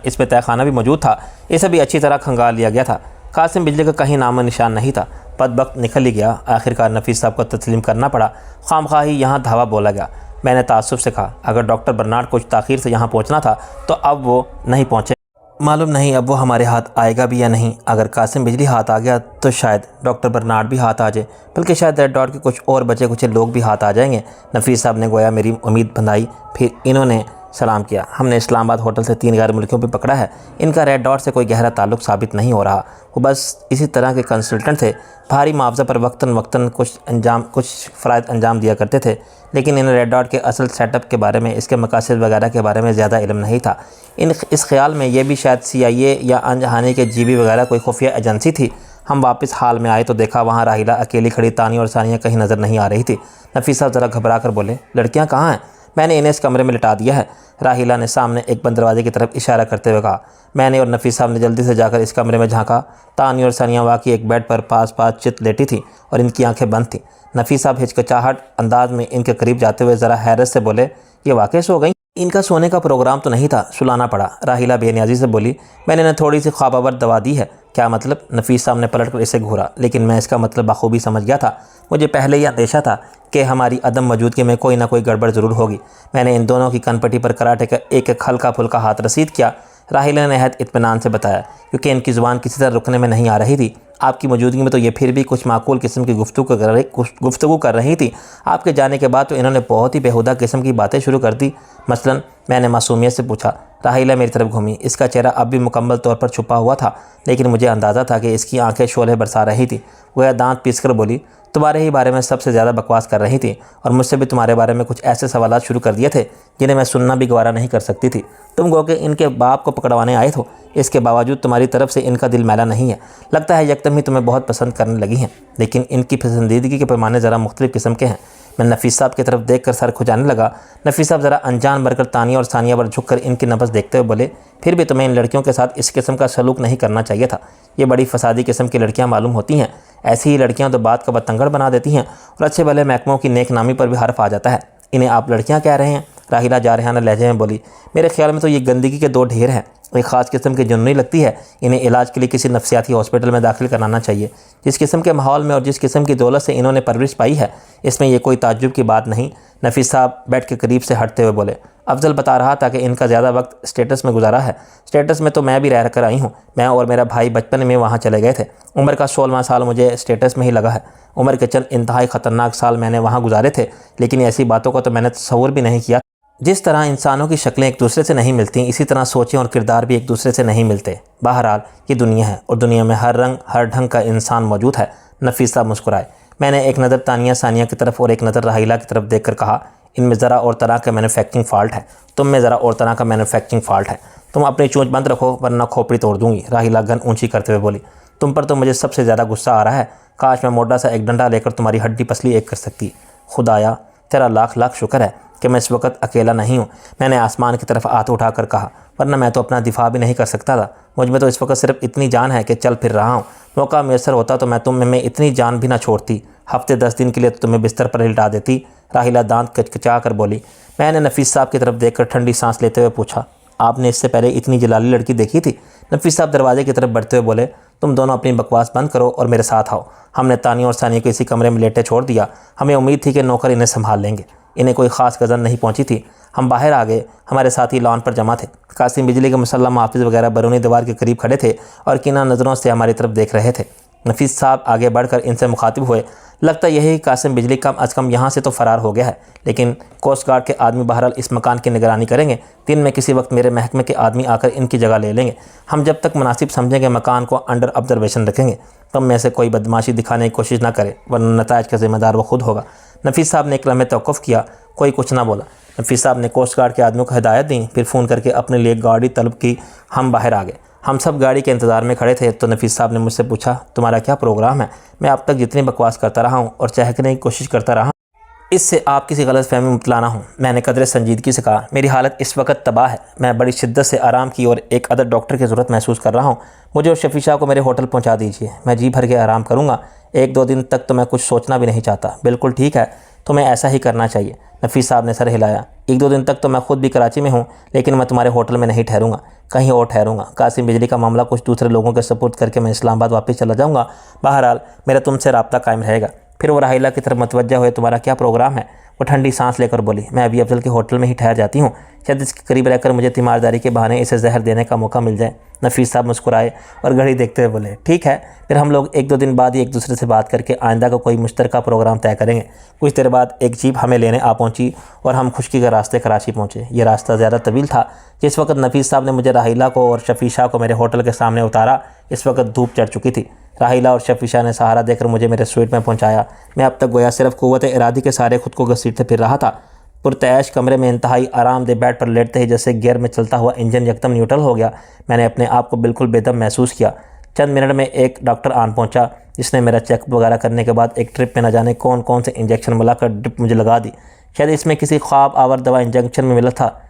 इसमें तहखाना भी मौजूद था, इसे भी अच्छी तरह खंगाल लिया गया था। कासिम बिजली का कहीं नामो निशान नहीं था। बदबख्त निकल ही गया। आखिरकार नफीस साहब को तस्लीम करना पड़ा। खामख्वाही यहाँ धावा बोला गया। मैंने तासुब से कहा, अगर डॉक्टर बर्नार्ड कुछ ताख़ीर से यहाँ पहुँचना था तो अब वो नहीं पहुँचे। मालूम नहीं अब वो हमारे हाथ आएगा भी या नहीं। अगर कासिम बिजली हाथ आ गया तो शायद डॉक्टर बर्नार्ड भी हाथ आ जाए, बल्कि शायद रेड डॉट के कुछ और बचे कुछ लोग भी हाथ आ जाएंगे। नफीस साहब ने गोया मेरी उम्मीद बंधाई। फिर इन्होंने सलाम किया। हमने इस्लामाबाद होटल से 3 गैर मुल्कियों पर पकड़ा है। इनका रेड डॉट से कोई गहरा ताल्लुक़ साबित नहीं हो रहा। वो बस इसी तरह के कंसल्टेंट थे। भारी मुआवजा पर वक्तन कुछ फ़राइज़ अंजाम दिया करते थे, लेकिन इन्हें रेड डॉट के असल सेटअप के बारे में, इसके मकासद वगैरह के बारे में ज़्यादा इल्म नहीं था। इस ख्याल में ये भी शायद CIA या अनजहानी के GB वगैरह कोई खुफिया एजेंसी थी। हम वापस हाल में आए तो देखा वहाँ राहिला अकेली खड़ी, तानी और सानिया कहीं नज़र नहीं आ रही थी। नफीस साहब ज़रा घबरा कर बोले, लड़कियाँ कहाँ हैं? मैंने इन्हें इस कमरे में लिटा दिया है। राहिला ने सामने एक बंद दरवाजे की तरफ इशारा करते हुए कहा। मैंने और नफीस साहब ने जल्दी से जाकर इस कमरे में झांका। तानी और सानिया वाकई एक बेड पर पास चित लेटी थी और इनकी आंखें बंद थीं। नफीस साहब हिचकिचाहट अंदाज में इनके करीब जाते हुए ज़रा हैरत से बोले, ये वाकई सो गई? इनका सोने का प्रोग्राम तो नहीं था, सुलाना पड़ा। राहिला बेनियाजी से बोली, मैंने इन्हें थोड़ी सी ख्वाबावर दवा दी है। क्या मतलब? नफीस साहब ने पलट कर इसे घूरा, लेकिन मैं इसका मतलब बखूबी समझ गया था। मुझे पहले ही अंदेशा था कि हमारी अदम मौजूदगी में कोई ना कोई गड़बड़ ज़रूर होगी। मैंने इन दोनों की कनपट्टी पर कराटे का एक हल्का फुल्का हाथ रसीद किया। राहिला ने नहायत इत्मीनान से बताया, क्योंकि इनकी ज़ुबान किसी तरह रुकने में नहीं आ रही थी। आपकी मौजूदगी में तो ये फिर भी कुछ माकूल किस्म की गुफ्तगू कर रही थी। आपके जाने के बाद तो इन्होंने बहुत ही बेहुदा किस्म की बातें शुरू कर दी। मसलन मैंने मासूमियत से पूछा। राहिला मेरी तरफ घूमी। इसका चेहरा अब भी मुकम्मल तौर पर छुपा हुआ था, लेकिन मुझे अंदाज़ा था कि इसकी आंखें शोले बरसा रही थी। वह दांत पीसकर बोली, तुम्हारे ही बारे में सबसे ज़्यादा बकवास कर रही थी और मुझसे भी तुम्हारे बारे में कुछ ऐसे सवालात शुरू कर दिए थे जिन्हें मैं सुनना भी गवारा नहीं कर सकती थी। तुम गो के इनके बाप को पकड़वाने आए थे, इसके बावजूद तुम्हारी तरफ से इनका दिल मैला नहीं है। लगता है यकदम ही तुम्हें बहुत पसंद करने लगी हैं, लेकिन इनकी पसंदीदगी के पैमाने ज़रा मुख्तलिफ़ किस्म के हैं। मैं नफीस साहब की तरफ देखकर सर खुजाने लगा। नफीस साहब ज़रा अनजान भरकर तानिया और सानिया पर झुककर इनकी नब्ज़ देखते हुए बोले, फिर भी तुम्हें इन लड़कियों के साथ इस किस्म का सलूक नहीं करना चाहिए था। ये बड़ी फसादी किस्म की लड़कियां मालूम होती हैं। ऐसी ही लड़कियां तो बात का बतंगड़ बना देती हैं और अच्छे भले महकमों की नेक नामी पर भी हर्फ आ जाता है। इन्हें आप लड़कियां कह रहे हैं? राहिला जारहाना लहजे में बोली, मेरे ख्याल में तो ये गंदगी के 2 ढेर हैं। एक ख़ास किस्म की जुनूनी लगती है। इन्हें इलाज के लिए किसी नफ्सियाती हॉस्पिटल में दाखिल कराना चाहिए। जिस किस्म के माहौल में और जिस किस्म की दौलत से इन्होंने परवरिश पाई है, इसमें यह कोई ताज्जुब की बात नहीं। नफीस साहब बेड के करीब से हटते हुए बोले, अफजल बता रहा था कि इनका ज़्यादा वक्त स्टेटस में गुजारा है। स्टेटस में तो मैं भी रह कर आई हूँ। मैं और मेरा भाई बचपन में वहाँ चले गए थे। उम्र का 16वां साल मुझे स्टेटस में ही लगा है। उम्र के चंद इंतहाई ख़तरनाक साल मैंने वहाँ गुजारे थे, लेकिन ऐसी बातों को तो मैंने तस्वुर भी नहीं किया। जिस तरह इंसानों की शक्लें एक दूसरे से नहीं मिलती, इसी तरह सोचें और किरदार भी एक दूसरे से नहीं मिलते। बहरहाल ये दुनिया है और दुनिया में हर रंग हर ढंग का इंसान मौजूद है। नफीस साहब मुस्कुराए। मैंने एक नज़र तानिया सानिया की तरफ और एक नज़र राहिला की तरफ देखकर कहा, इनमें ज़रा और तरह का मैन्युफैक्चरिंग फ़ॉल्ट है। तुम में ज़रा और तरह का मैन्युफैक्चरिंग फ़ॉल्ट है। तुम अपनी चोंच बंद रखो वरना खोपड़ी तोड़ दूंगी। राहिला गन ऊंची करते हुए बोली, तुम पर तो मुझे सबसे ज़्यादा गुस्सा आ रहा है। काश मैं मोटा सा एक डंडा लेकर तुम्हारी हड्डी पसली एक कर सकती। खुदाया तेरा लाख लाख शुक्र है कि मैं इस वक्त अकेला नहीं हूँ। मैंने आसमान की तरफ हाथ उठाकर कहा, वरना मैं तो अपना दिफा भी नहीं कर सकता था। मुझ में तो इस वक्त सिर्फ इतनी जान है कि चल फिर रहा हूँ। मौका मैसर होता तो मैं तुम में इतनी जान भी ना छोड़ती। हफ्ते 10 दिन के लिए तो तुम्हें बिस्तर पर लिटा देती। राहिला दांत कचकचा कर बोली। मैंने नफीस साहब की तरफ देखकर ठंडी सांस लेते हुए पूछा, आपने इससे पहले इतनी जलाली लड़की देखी थी? नफीस साहब दरवाजे की तरफ बढ़ते हुए बोले, तुम दोनों अपनी बकवास बंद करो और मेरे साथ आओ। हमने तानिया और सानिया को इसी कमरे में लेटे छोड़ दिया। हमें उम्मीद थी कि नौकर इन्हें संभाल लेंगे। इन्हें कोई ख़ास गज़न नहीं पहुंची थी। हम बाहर आ गए। हमारे साथी लॉन पर जमा थे। कासिम बिजली के मुसल्लम मुहाफ़िज़ वगैरह बरूनी दीवार के करीब खड़े थे और किना नज़रों से हमारी तरफ देख रहे थे। नफीस साहब आगे बढ़कर इनसे मुखातिब हुए, लगता यही कासिम बिजली कम अज़ कम यहाँ से तो फ़रार हो गया है, लेकिन कोस्ट गार्ड के आदमी बहरहाल इस मकान की निगरानी करेंगे। दिन में किसी वक्त मेरे महकमे के आदमी आकर इनकी जगह ले लेंगे। हम जब तक मुनासिब समझेंगे मकान को अंडर ऑब्जर्वेशन रखेंगे। तुम में से कोई बदमाशी दिखाने की कोशिश ना करे, वरना नताइज का ज़िम्मेदार वो खुद होगा। नफीस साहब ने एक लम्हे तौक़ुफ़ किया। कोई कुछ ना बोला। नफीस साहब ने कोस्ट गार्ड के आदमियों को हिदायत दी, फिर फ़ोन करके अपने लिए गाड़ी तलब की। हम बाहर आ गए। हम सब गाड़ी के इंतज़ार में खड़े थे तो नफीस साहब ने मुझसे पूछा, तुम्हारा क्या प्रोग्राम है? मैं अब तक जितनी बकवास करता रहा हूँ और चहकने की कोशिश करता रहा, इससे आप किसी गलत फहमी में मुब्तला ना हों। मैंने कदर संजीदगी से कहा, मेरी हालत इस वक्त तबाह है। मैं बड़ी शिद्दत से आराम की और एक अदर डॉक्टर की ज़रूरत महसूस कर रहा हूँ। मुझे और शफीशा को मेरे होटल पहुँचा दीजिए। मैं जी भर के आराम करूँगा। 1-2 दिन तक तो मैं कुछ सोचना भी नहीं चाहता। बिल्कुल ठीक है, तुम्हें ऐसा ही करना चाहिए। नफीस साहब ने सर हिलाया। 1-2 दिन तक तो मैं खुद भी कराची में हूँ, लेकिन मैं तुम्हारे होटल में नहीं ठहरूँगा, कहीं और ठहरूँगा। कासिम बिजली का मामला कुछ दूसरे लोगों के सपुर्द करके मैं इस्लामाबाद वापस चला जाऊँगा। बहरहाल मेरा तुमसे रब्ता कायम रहेगा। फिर वो राहिला की तरफ मतवज्जा हुए, तुम्हारा क्या प्रोग्राम है? वो ठंडी सांस लेकर बोली, मैं अभी अफजल के होटल में ही ठहर जाती हूँ। शायद इसके करीब रहकर मुझे तीमारदारी के बहाने इसे जहर देने का मौका मिल जाए। नफीस साहब मुस्कुराए और घड़ी देखते हुए बोले, ठीक है, फिर हम लोग 1-2 दिन बाद ही एक दूसरे से बात करके आइंदा का कोई मुश्तरका प्रोग्राम तय करेंगे। कुछ देर बाद एक जीप हमें लेने आ पहुंची और हम खुशकी के रास्ते कराची पहुंचे। ये रास्ता ज़्यादा तवील था। जिस वक्त नफीस साहब ने मुझे राहिला को और शफीशा को मेरे होटल के सामने उतारा, इस वक्त धूप चढ़ चुकी थी। राहिला और शफीशा ने सहारा देकर मुझे मेरे स्वीट में पहुंचाया। मैं अब तक गोया सिर्फ कुव्वत इरादी के सारे खुद को घसीटते फिर रहा था। पुरतैश कमरे में इंतहाई आरामदेह बेड पर लेटते ही जैसे गियर में चलता हुआ इंजन यकदम न्यूट्रल हो गया। मैंने अपने आप को बिल्कुल बेदम महसूस किया। चंद मिनट में एक डॉक्टर आन पहुंचा, जिसने मेरा चेकअप वगैरह करने के बाद एक ट्रिप में न जाने कौन कौन से इंजेक्शन मिलाकर ड्रिप मुझे लगा दी। शायद इसमें किसी ख्वाब आवर दवा इंजेक्शन में मिला था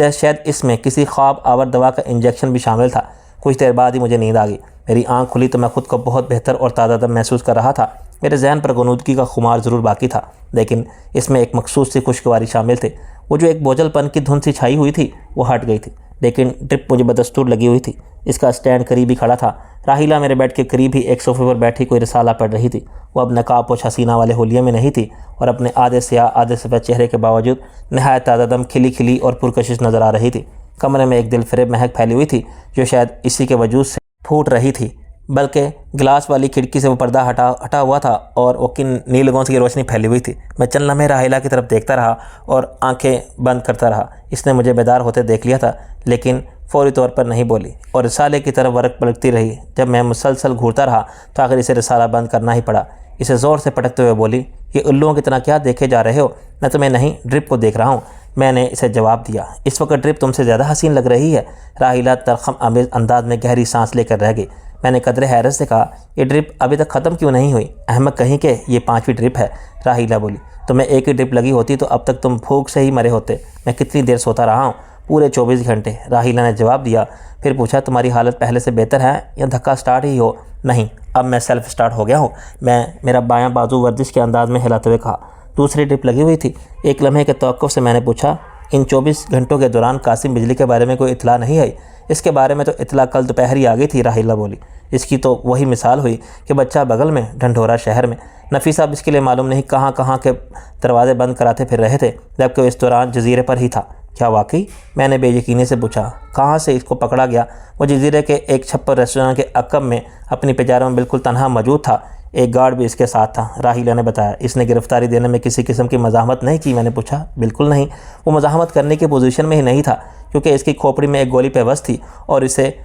शायद इसमें किसी ख्वाब आवर दवा का इंजेक्शन भी शामिल था। कुछ देर बाद ही मुझे नींद आ गई। मेरी आंख खुली तो मैं खुद को बहुत बेहतर और ताज़ा महसूस कर रहा था। मेरे जहन पर गनूदगी का खुमार ज़रूर बाकी था, लेकिन इसमें एक मखसूस सी खुशगवारी शामिल थी। वो जो एक बोझलपन की धुंध सी छाई हुई थी वो हट गई थी, लेकिन ड्रिप मुझे बदस्तूर लगी हुई थी। इसका स्टैंड करीब ही खड़ा था। राहिला मेरे बेड के करीब ही एक सोफे पर बैठी कोई रिसाला पढ़ रही थी। वो अब नकाबपोश हसीना वाले होलिये में नहीं थी और अपने आधे स्याह आधे सफ़ेद चेहरे के बावजूद नहायत ताज़ादम खिली खिली और पुरकशिश नज़र आ रही थी। कमरे में एक दिलफरेब महक फैली हुई थी, जो शायद इसी के वजूद से फूट रही थी। बल्कि गिलास वाली खिड़की से वो पर्दा हटा हुआ था और वो किन नील गोंस की रोशनी फैली हुई थी। मैं चंद लम्हे राहिला की तरफ देखता रहा और आंखें बंद करता रहा। इसने मुझे बेदार होते देख लिया था, लेकिन फौरी तौर पर नहीं बोली और रिसाले की तरफ वरक पलटती रही। जब मैं मुसलसल घूरता रहा तो आखिर इसे रिसाला बंद करना ही पड़ा। इसे ज़ोर से पटकते हुए बोली, ये उल्लुओं की तरह क्या देखे जा रहे हो? मैं तुम्हें नहीं, ड्रिप को देख रहा हूँ। मैंने इसे जवाब दिया, इस वक्त ड्रिप तुमसे ज़्यादा हसीन लग रही है। राहिला तरखम आमेज़ अंदाज में गहरी सांस लेकर रह गई। मैंने कदरे हैरत से कहा, ये ड्रिप अभी तक ख़त्म क्यों नहीं हुई? अहमक कहीं के, ये 5वीं ड्रिप है। राहिला बोली, तुम्हें एक ही ड्रिप लगी होती तो अब तक तुम भूख से ही मरे होते। मैं कितनी देर सोता रहा हूँ? पूरे 24 घंटे। राहिला ने जवाब दिया। फिर पूछा, तुम्हारी हालत पहले से बेहतर है या धक्का स्टार्ट ही हो? नहीं, अब मैं सेल्फ स्टार्ट हो गया हूँ। मेरा बायां बाजू वर्जिश के अंदाज में हिलाते हुए कहा। दूसरी ड्रिप लगी हुई थी। एक लम्हे के तवक्कुफ़ से मैंने पूछा, इन 24 घंटों के दौरान कासिम बिजली के बारे में कोई इतला नहीं आई? इसके बारे में तो इतला कल दोपहर ही आ गई थी। राहिला बोली, इसकी तो वही मिसाल हुई कि बच्चा बगल में ढंढोरा शहर में। नफीस साहब इसके लिए मालूम नहीं कहाँ कहाँ के दरवाजे बंद कराते फिर रहे थे, जबकि वो इस दौरान जजीरे पर ही था। क्या वाकई? मैंने बेयकीनी से पूछा। कहाँ से इसको पकड़ा गया? वो जजीरे के एक छप्पर रेस्टोरेंट के अकब में अपनी पेजारों में बिल्कुल तनहा मौजूद था। एक गार्ड भी इसके साथ था। राहिला ने बताया। इसने गिरफ्तारी देने में किसी किस्म की मज़ाहमत नहीं की? मैंने पूछा। बिल्कुल नहीं, वो मज़ाहमत करने की पोजीशन में ही नहीं था, क्योंकि इसकी खोपड़ी में एक गोली पेवस्त थी और इसे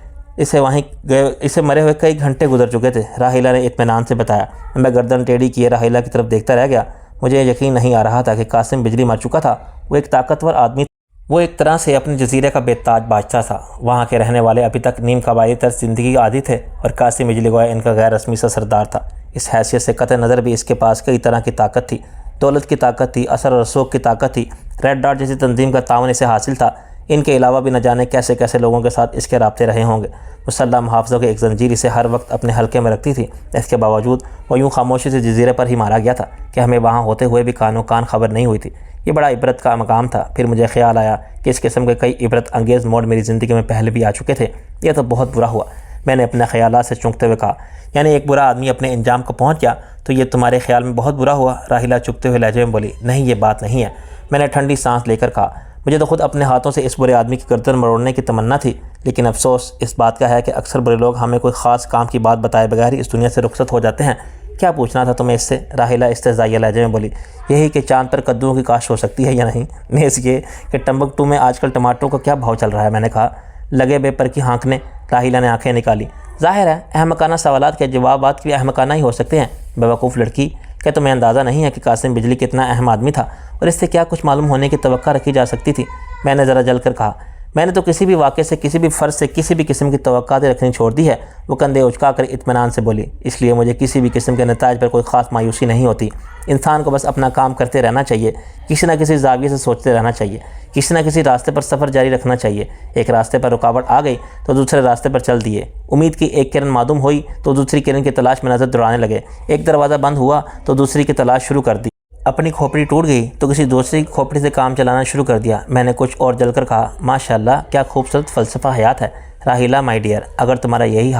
मरे हुए कई घंटे गुजर चुके थे। राहिला ने इत्मीनान से बताया। मैं गर्दन टेढ़ी किए राहिला की तरफ देखता रह गया। मुझे यकीन नहीं आ रहा था कि कासिम बिजली मर चुका था। वो एक ताकतवर आदमी, वो एक तरह से अपने जजीरे का बेताज बादशाह था। वहाँ के रहने वाले अभी तक नीम कबायली तर्ज ज़िंदगी के आदी थे और कासिम बिजली गोया इनका गैर रस्मी सा सरदार था। इस हैसियत से कतई नज़र भी इसके पास कई तरह की ताकत थी। दौलत की ताकत थी, असर और रसूख की ताकत थी। रेड डॉट जैसी तंजीम का तावन इसे हासिल था। इनके अलावा भी न जाने कैसे कैसे लोगों के साथ इसके राब्ते रहे होंगे। मुसल्लह मुहाफ़िज़ों की एक जंजीर इसे हर वक्त अपने हल्के में रखती थी। इसके बावजूद वो यूँ खामोशी से जजीरे पर ही मारा गया था कि हमें वहाँ होते हुए भी कानो कान खबर नहीं हुई थी। ये बड़ा इबरत का मकाम था। फिर मुझे ख्याल आया कि इस किस्म के कई इबरत अंगेज़ मोड़ मेरी ज़िंदगी में पहले भी आ चुके थे। यह तो बहुत बुरा हुआ। मैंने अपने ख्यालात से चूकते हुए कहा। यानी एक बुरा आदमी अपने इंजाम को पहुँच गया तो ये तुम्हारे ख्याल में बहुत बुरा हुआ? राहिला चुपते हुए लहजे में बोली। नहीं, ये बात नहीं है। मैंने ठंडी सांस लेकर कहा। मुझे तो खुद अपने हाथों से इस बुरे आदमी की गर्दन मरोड़ने की तमन्ना थी, लेकिन अफसोस इस बात का है कि अक्सर बुरे लोग हमें कोई ख़ास काम की बात बताए बगैर ही इस दुनिया से रुखसत हो जाते हैं। क्या पूछना था तुम्हें इससे? राहिला इस्तेज़ाइया लहजे में बोली। यही कि चांद पर कद्दुओं की काश हो सकती है या नहीं। नेज़ ये कि टम्बकटू में आजकल टमाटरों का क्या भाव चल रहा है? मैंने कहा। लगे बेपर की हाँकने। राहिला ने आंखें निकाली। ज़ाहिर है अहमकाना सवालात के जवाबात भी अहमकाना ही हो सकते हैं। बेवकूफ़ लड़की, क्या तुम्हें अंदाज़ा नहीं है कि कासिम बिजली कितना अहम आदमी था और इससे क्या कुछ मालूम होने की तवक्का रखी जा सकती थी? मैंने ज़रा जल कर कहा। मैंने तो किसी भी वाक़े से, किसी भी फ़र्ज से, किसी भी किस्म की तवक्कुआत रखनी छोड़ दी है। वो कंधे उचका कर इत्मीनान से बोली। इसलिए मुझे किसी भी किस्म के नताज पर कोई ख़ास मायूसी नहीं होती। इंसान को बस अपना काम करते रहना चाहिए, किसी न किसी ज़ाविये से सोचते रहना चाहिए, किसी न किसी रास्ते पर सफ़र जारी रखना चाहिए। एक रास्ते पर रुकावट आ गई तो दूसरे रास्ते पर चल दिए। उम्मीद की एक किरण मालूम हुई तो दूसरी किरण की तलाश में नज़र दौड़ाने लगे। एक दरवाज़ा बंद हुआ तो दूसरी की तलाश शुरू कर दी। अपनी खोपड़ी टूट गई तो किसी दूसरी खोपड़ी से काम चलाना शुरू कर दिया। मैंने कुछ और जलकर कहा, माशाअल्लाह क्या खूबसूरत फ़लसफ़ा हयात है। राहिला माय डियर, अगर तुम्हारा यही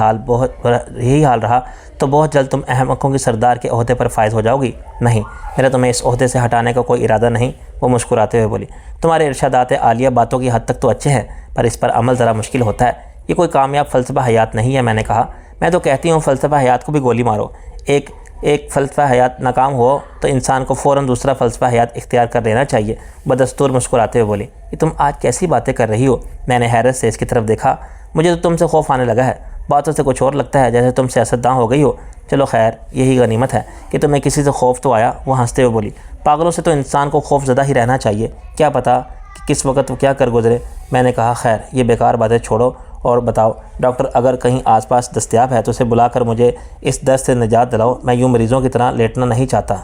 हाल रहा तो बहुत जल्द तुम अहमकों की सरदार के ओहदे पर फायज हो जाओगी। नहीं, मेरा तुम्हें इस ओहदे से हटाने का कोई इरादा नहीं। वो मुस्कुराते हुए बोली, तुम्हारे इरशादात आलिया बातों की हद तक तो अच्छे हैं, पर इस पर अमल ज़रा मुश्किल होता है। ये कोई कामयाब फ़लसफ़ा हयात नहीं है। मैंने कहा, मैं तो कहती हूँ फ़लसफ़ा हयात को भी गोली मारो। एक फ़लसफ़ा हयात नाकाम हो तो इंसान को फ़ौरन दूसरा फ़लसफ़ा हयात इख्तियार कर लेना चाहिए। बदस्तूर मुस्कुराते हुए बोली, ये तुम आज कैसी बातें कर रही हो। मैंने हैरत से इसकी तरफ देखा। मुझे तो तुमसे खौफ आने लगा है, बातों से कुछ और लगता है जैसे तुम सियासतदान हो गई हो। चलो खैर, यही गनीमत है कि तुम्हें किसी से खौफ तो आया। वो हंसते हुए बोली, पागलों से तो इंसान को खौफज़दा ही रहना चाहिए, क्या पता कि किस वक्त वो क्या कर गुजरे। मैंने कहा, खैर ये बेकार बातें छोड़ो और बताओ, डॉक्टर अगर कहीं आसपास दस्तयाब है तो उसे बुलाकर मुझे इस दर्द से निजात दिलाओ। मैं यूँ मरीज़ों की तरह लेटना नहीं चाहता।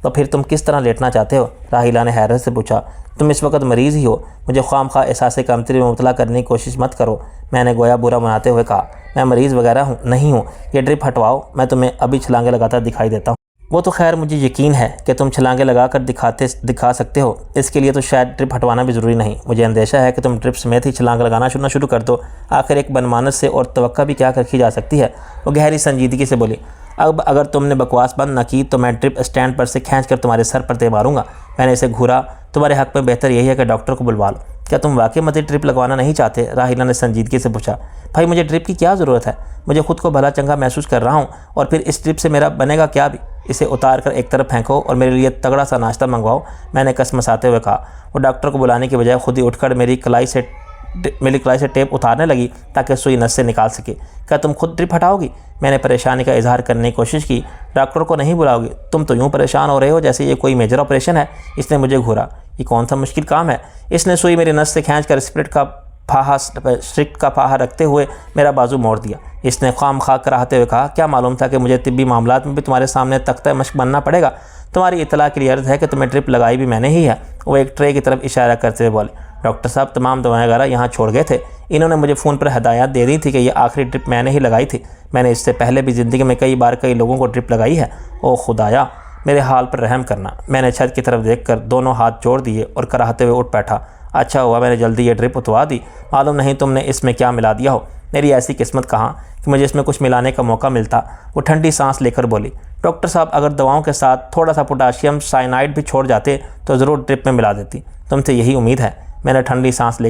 तो फिर तुम किस तरह लेटना चाहते हो? राहिला ने हैरत से पूछा। तुम इस वक्त मरीज़ ही हो, मुझे ख्वामखा एहसास कमतरी में मुबतला करने की कोशिश मत करो। मैंने गोया बुरा मनाते हुए कहा, मैं मरीज़ वगैरह नहीं हूँ। ये ड्रिप हटवाओ, मैं तुम्हें अभी छलांगे लगाता दिखाई देता हूँ। वो तो खैर मुझे यकीन है कि तुम छलांगे लगा कर दिखा सकते हो। इसके लिए तो शायद ड्रिप हटवाना भी ज़रूरी नहीं। मुझे अंदेशा है कि तुम ड्रिप समेत ही छलांग लगाना शुरू कर दो। आखिर एक बनमानस से और तवक्का भी क्या रखी जा सकती है। वो गहरी संजीदगी से बोली, अब अगर तुमने बकवास बंद न की तो मैं ड्रिप स्टैंड पर से खींच कर तुम्हारे सर पर दे मारूंगा। मैंने इसे घूरा। तुम्हारे हक़ में बेहतर यही है कि डॉक्टर को बुलवा लो। क्या तुम वाकई मत ड्रिप लगवाना नहीं चाहते? राहिला ने संजीदगी से पूछा। भाई मुझे ड्रिप की क्या ज़रूरत है? मुझे खुद को भला चंगा महसूस कर रहा हूँ, और फिर इस ड्रिप से मेरा बनेगा क्या भी? इसे उतार कर एक तरफ फेंको और मेरे लिए तगड़ा सा नाश्ता मंगवाओ। मैंने कसमसाते हुए कहा। वो डॉक्टर को बुलाने की बजाय खुद ही उठकर मेरी कलाई से टेप उतारने लगी ताकि सुई नस से निकाल सके। क्या तुम खुद ड्रिप हटाओगी? मैंने परेशानी का इजहार करने की कोशिश की। डॉक्टर को नहीं बुलाओगी? तुम तो यूँ परेशान हो रहे हो जैसे ये कोई मेजर ऑपरेशन है। इसने मुझे घूरा। ये कौन सा मुश्किल काम है? इसने सुई मेरी नस से खींच कर स्ट्रिक्ट का फाहा रखते हुए मेरा बाजू मोड़ दिया। इसने ख्वाम खा कराहते हुए कहा, क्या मालूम था कि मुझे तिब्बी मामलात में भी तुम्हारे सामने तख्ता मश्क बनना पड़ेगा। तुम्हारी इतला के लिए अर्ज़ है कि तुम्हें ड्रिप लगाई भी मैंने ही है। वो एक ट्रे की तरफ इशारा करते हुए बोले, डॉक्टर साहब तमाम दवाएं वगैरह यहाँ छोड़ गए थे। इन्होंने मुझे फ़ोन पर हदायत दे दी थी कि ये आखिरी ड्रिप मैंने ही लगाई थी। मैंने इससे पहले भी ज़िंदगी में कई बार कई लोगों को ड्रिप लगाई है। ओ खुदाया, मेरे हाल पर रहम करना। मैंने छत की तरफ देखकर दोनों हाथ जोड़ दिए और कराहते हुए उठ बैठा। अच्छा हुआ मैंने जल्दी ये ड्रिप उतरवा दी, मालूम नहीं तुमने इसमें क्या मिला दिया हो। मेरी ऐसी किस्मत कहाँ कि मुझे इसमें कुछ मिलाने का मौका मिलता। वो ठंडी सांस लेकर बोली, डॉक्टर साहब अगर दवाओं के साथ थोड़ा सा पोटाशियम साइनाइड भी छोड़ जाते तो ज़रूर ड्रिप में मिला देती। तुमसे यही उम्मीद है। मैंने ठंडी सांस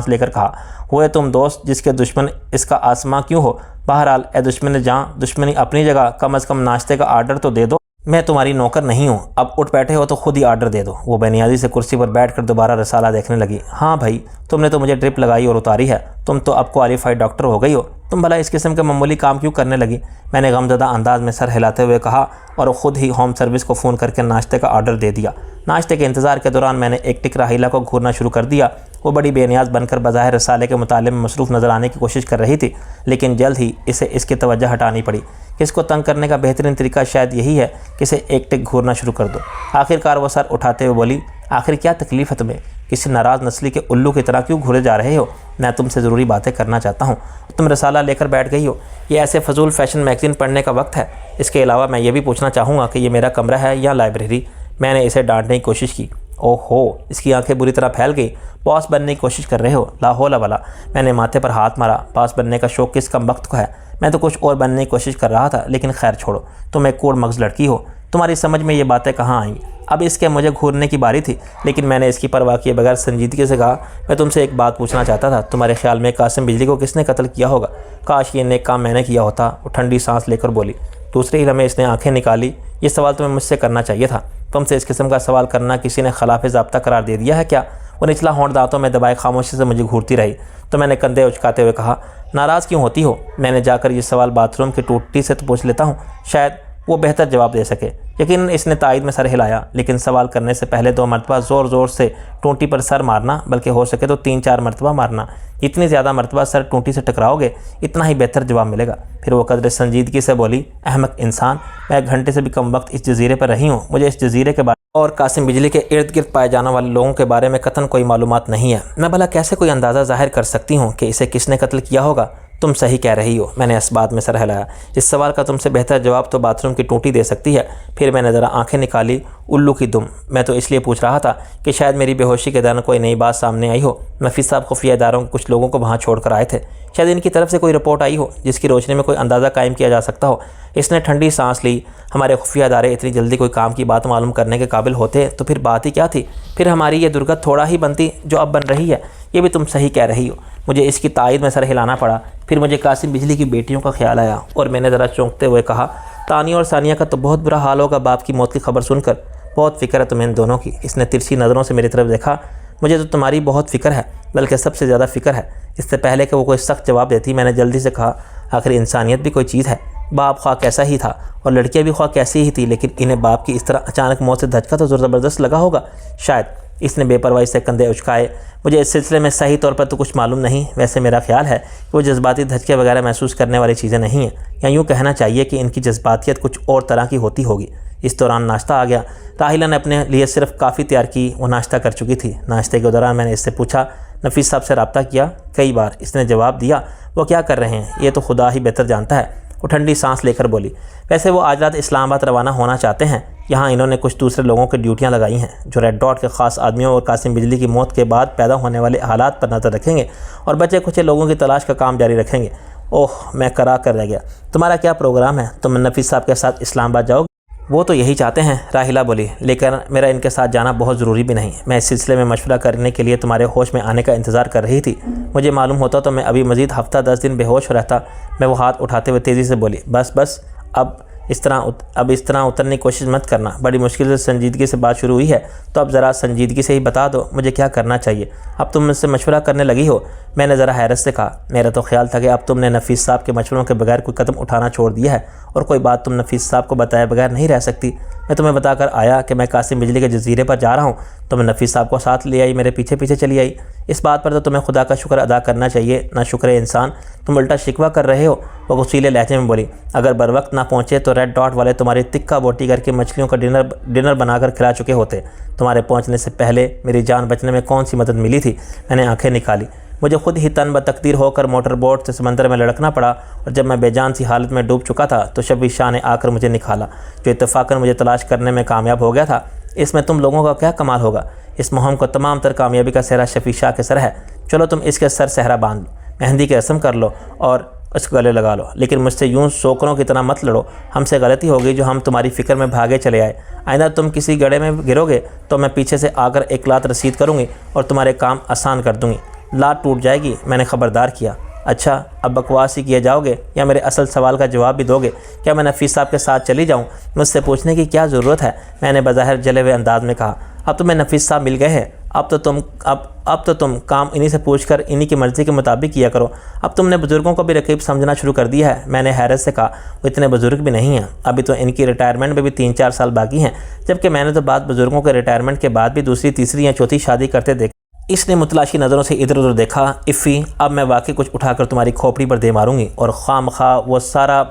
लेकर कहा, हुए तुम दोस्त जिसके दुश्मन इसका आसमां क्यों हो। बहरहाल ए दुश्मन जहाँ दुश्मनी अपनी जगह, कम अज़ कम नाश्ते का आर्डर तो दे दो। मैं तुम्हारी नौकर नहीं हूँ। अब उठ बैठे हो तो खुद ही आर्डर दे दो। वो बेनियाजी से कुर्सी पर बैठकर दोबारा रसाला देखने लगी। हाँ भाई, तुमने तो मुझे ड्रिप लगाई और उतारी है। तुम तो अब क्वालिफाइड डॉक्टर हो गई हो। तुम भला इस किस्म के मामूली काम क्यों करने लगी? मैंने गमज़दा अंदाज में सर हिलाते हुए कहा और ख़ुद ही होम सर्विस को फ़ोन करके नाश्ते का आर्डर दे दिया। नाश्ते के इंतज़ार के दौरान मैंने एक टिक राहिला को घूरना शुरू कर दिया। वो बड़ी बेनियाज बनकर बज़ाहिर रसाले के मुताले में मसरूफ़ नज़र आने की कोशिश कर रही थी, लेकिन जल्द ही इसे इसकी तवज्जो हटानी पड़ी। इसको तंग करने का बेहतरीन तरीका शायद यही है कि इसे एक टिक घूरना शुरू कर दो। आखिरकार वो सर उठाते हुए बोली, आखिर क्या तकलीफ़ है तुम्हें? किसी नाराज़ नस्ली के उल्लू की तरह क्यों घूरे जा रहे हो? मैं तुमसे ज़रूरी बातें करना चाहता हूँ। तुम रसाला लेकर बैठ गई हो। ये ऐसे फजूल फैशन मैगज़ीन पढ़ने का वक्त है। इसके अलावा मैं ये भी पूछना चाहूँगा कि ये मेरा कमरा है या लाइब्रेरी? मैंने इसे डांटने की कोशिश की। ओहो, इसकी आंखें बुरी तरह फैल गई। बॉस बनने की कोशिश कर रहे हो? लाहौला वाला। मैंने माथे पर हाथ मारा। बॉस बनने का शौक़ किस कम वक्त को है? मैं तो कुछ और बनने की कोशिश कर रहा था, लेकिन खैर छोड़ो। तुम एक कोड़ मगज़ लड़की हो, तुम्हारी समझ में ये बातें कहाँ आएंगी? अब इसके मुझे घूरने की बारी थी, लेकिन मैंने इसकी परवाह किए बगैर संजीदगी से कहा, मैं तुमसे एक बात पूछना चाहता था। तुम्हारे ख्याल में कासिम बिजली को किसने कत्ल किया होगा? काश ये नेक काम मैंने किया होता। वो ठंडी सांस लेकर बोली। दूसरे ही लम्हे इसने आंखें निकाली। ये सवाल तुम्हें मुझसे करना चाहिए था। तुमसे इस किस्म का सवाल करना किसी ने खिलाफ ज़ाब्ता करार दे दिया है क्या? वो निचला होंठ दांतों में दबाए खामोशी से मुझे घूरती रही। तो मैंने कंधे उचकाते हुए कहा, नाराज़ क्यों होती हो? मैंने जाकर ये सवाल बाथरूम की टूटी से तो पूछ लेता हूँ, शायद वो बेहतर जवाब दे सके। यकीनन इसने तायद में सर हिलाया, लेकिन सवाल करने से पहले 2 मरतबा ज़ोर ज़ोर से टूंटी पर सर मारना, बल्कि हो सके तो 3-4 मरतबा मारना। जितनी ज़्यादा मरतबा सर टूंटी से टकराओगे इतना ही बेहतर जवाब मिलेगा। फिर वो कदर संजीदगी से बोली, अहमक इंसान, मैं 1 घंटे से भी कम वक्त इस जजीरे पर रही हूँ। मुझे इस जजीरे के बारे और कासिम बिजली के इर्द गिर्द पाए जाने वाले लोगों के बारे में कतन कोई मालूमात नहीं है। मैं भला कैसे कोई अंदाज़ा ज़ाहिर कर सकती हूँ कि इसे किसने कत्ल किया होगा। तुम सही कह रही हो, मैंने इस बात में सर हिलाया। इस सवाल का तुमसे बेहतर जवाब तो बाथरूम की टूटी दे सकती है। फिर मैंने ज़रा आंखें निकाली। उल्लू की दुम, मैं तो इसलिए पूछ रहा था कि शायद मेरी बेहोशी के दौरान कोई नई बात सामने आई हो। नफीस साहब खुफिया इदारों के कुछ लोगों को वहाँ छोड़ कर आए थे। शायद इनकी तरफ से कोई रिपोर्ट आई हो जिसकी रोशनी में कोई अंदाज़ा कायम किया जा सकता हो। इसने ठंडी सांस ली। हमारे खुफिया इदारे इतनी जल्दी कोई काम की बात मालूम करने के काबिल होते तो फिर बात ही क्या थी। फिर हमारी ये दुर्गत थोड़ा ही बनती जो अब बन रही है। ये भी तुम सही कह रही हो। मुझे इसकी तायद में सर हिलाना पड़ा। फिर मुझे कासिम बिजली की बेटियों का ख्याल आया और मैंने ज़रा चौंकते हुए कहा, तानिया और सानिया का तो बहुत बुरा हाल होगा बाप की मौत की खबर सुनकर। बहुत फ़िक्र है तुम्हें इन दोनों की। इसने तिरछी नज़रों से मेरी तरफ देखा। मुझे तो तुम्हारी बहुत फ़िक्र है, बल्कि सबसे ज़्यादा फ़िक्र है। इससे पहले कि वो कोई सख्त जवाब देती, मैंने जल्दी से कहा, आखिर इंसानियत भी कोई चीज़ है। बाप ख्वाह कैसा ही था और लड़कियाँ भी ख्वाह कैसी ही थी, लेकिन इन्हें बाप की इस तरह अचानक मौत से धचका तो ज़बरदस्त लगा होगा। शायद। इसने बेपरवाही से कंधे उचकाए। मुझे इस सिलसिले में सही तौर पर तो कुछ मालूम नहीं। वैसे मेरा ख्याल है कि वो जज्बाती धचके वगैरह महसूस करने वाली चीज़ें नहीं हैं, या यूँ कहना चाहिए कि इनकी जज्बातियत कुछ और तरह की होती होगी। इस दौरान नाश्ता आ गया। राहिला ने अपने लिए सिर्फ काफ़ी तैयार की। वो नाश्ता कर चुकी थी। नाश्ते के दौरान मैंने इससे पूछा, नफीस साहब से रब्ता किया? कई बार। इसने जवाब दिया, वो क्या कर रहे हैं ये तो खुदा ही बेहतर जानता है। वो ठंडी सांस लेकर बोली, वैसे वो आज रात इस्लामाबाद रवाना होना चाहते हैं। यहाँ इन्होंने कुछ दूसरे लोगों की ड्यूटियाँ लगाई हैं जो रेड डॉट के ख़ास आदमियों और कासिम बिजली की मौत के बाद पैदा होने वाले हालात पर नज़र रखेंगे और बचे कुछ लोगों की तलाश का काम जारी रखेंगे। ओह, मैं करा कर रह गया। तुम्हारा क्या प्रोग्राम है? तुम नफीस साहब के साथ इस्लामाबाद जाओगे? वो तो यही चाहते हैं, राहिला बोली, लेकिन मेरा इनके साथ जाना बहुत ज़रूरी भी नहीं। मैं इस सिलसिले में मशवरा करने के लिए तुम्हारे होश में आने का इंतज़ार कर रही थी। मुझे मालूम होता तो मैं अभी मज़ीद हफ्ता 10 दिन बेहोश रहता। मैं वो हाथ उठाते हुए तेज़ी से बोली, बस बस, अब इस तरह उतरने की कोशिश मत करना। बड़ी मुश्किल से संजीदगी से बात शुरू हुई है, तो अब ज़रा संजीदगी से ही बता दो मुझे क्या करना चाहिए। अब तुम मुझसे मशवरा करने लगी हो? मैंने ज़रा हैरत से कहा, मेरा तो ख्याल था कि अब तुमने नफीस साहब के मशवरों के बगैर कोई कदम उठाना छोड़ दिया है और कोई बात तुम नफीस साहब को बताए बगैर नहीं रह सकती। मैं तुम्हें बताकर आया कि मैं कासिम बिजली के जजीरे पर जा रहा हूँ, तो मैं नफीस साहब को साथ ले आई, मेरे पीछे पीछे चली आई। इस बात पर तो तुम्हें खुदा का शुक्र अदा करना चाहिए। ना शुक्र इंसान, तुम उल्टा शिकवा कर रहे हो। वो गुस्सीले लहजे में बोली, अगर बर वक्त ना पहुँचे तो रेड डॉट वाले तुम्हारी तिक्का बोटी करके मछलियों का डिनर बनाकर खिला चुके होते। तुम्हारे पहुँचने से पहले मेरी जान बचने में कौन सी मदद मिली थी? मैंने आंखें निकाली। मुझे खुद ही तन बतकदीर होकर मोटर बोट से समंदर में लड़कना पड़ा और जब मैं बेजान सी हालत में डूब चुका था तो शबी शाह ने आकर मुझे निकाला, जो इत्तफाकन मुझे तलाश करने में कामयाब हो गया था। इसमें तुम लोगों का क्या कमाल होगा? इस मुहिम को तमाम तर कामयाबी का सेहरा शफी शाह के सर है। चलो तुम इसके सर सहरा बांध लो, मेहंदी की रस्म कर लो और उसको गले लगा लो, लेकिन मुझसे यूं शोकरों की तरह मत लड़ो। हमसे गलती हो गई जो हम तुम्हारी फ़िक्र में भागे चले आए। आइंदा तुम किसी गड्ढे में गिरोगे तो मैं पीछे से आकर एक लात रसीद करूँगी और तुम्हारे काम आसान कर दूँगी। लात टूट जाएगी। मैंने ख़बरदार किया। अच्छा, अब बकवास ही किए जाओगे या मेरे असल सवाल का जवाब भी दोगे? क्या मैं नफीस साहब के साथ चली जाऊँ? मुझसे पूछने की क्या ज़रूरत है? मैंने बज़ाहिर जले हुए अंदाज में कहा। अब तुम्हें नफीस साहब मिल गए हैं, अब तो तुम काम इन्हीं से पूछकर इन्हीं की मर्ज़ी के मुताबिक किया करो। अब तुमने बुज़ुर्गों को भी रकीब समझना शुरू कर दिया है। मैंने हैरत से कहा, वो इतने बुज़ुर्ग भी नहीं हैं। अभी तो इनकी रिटायरमेंट में भी 3-4 साल बाकी हैं, जबकि मैंने तो बात बुज़ुर्गों के रिटायरमेंट के बाद भी दूसरी, तीसरी या चौथी शादी करते देखा। इसने मुतलाशी नज़रों से इधर उधर देखा। इफ़ी, अब मैं वाकई कुछ उठाकर तुम्हारी खोपड़ी पर दे मारूंगी और खामखा वो सारा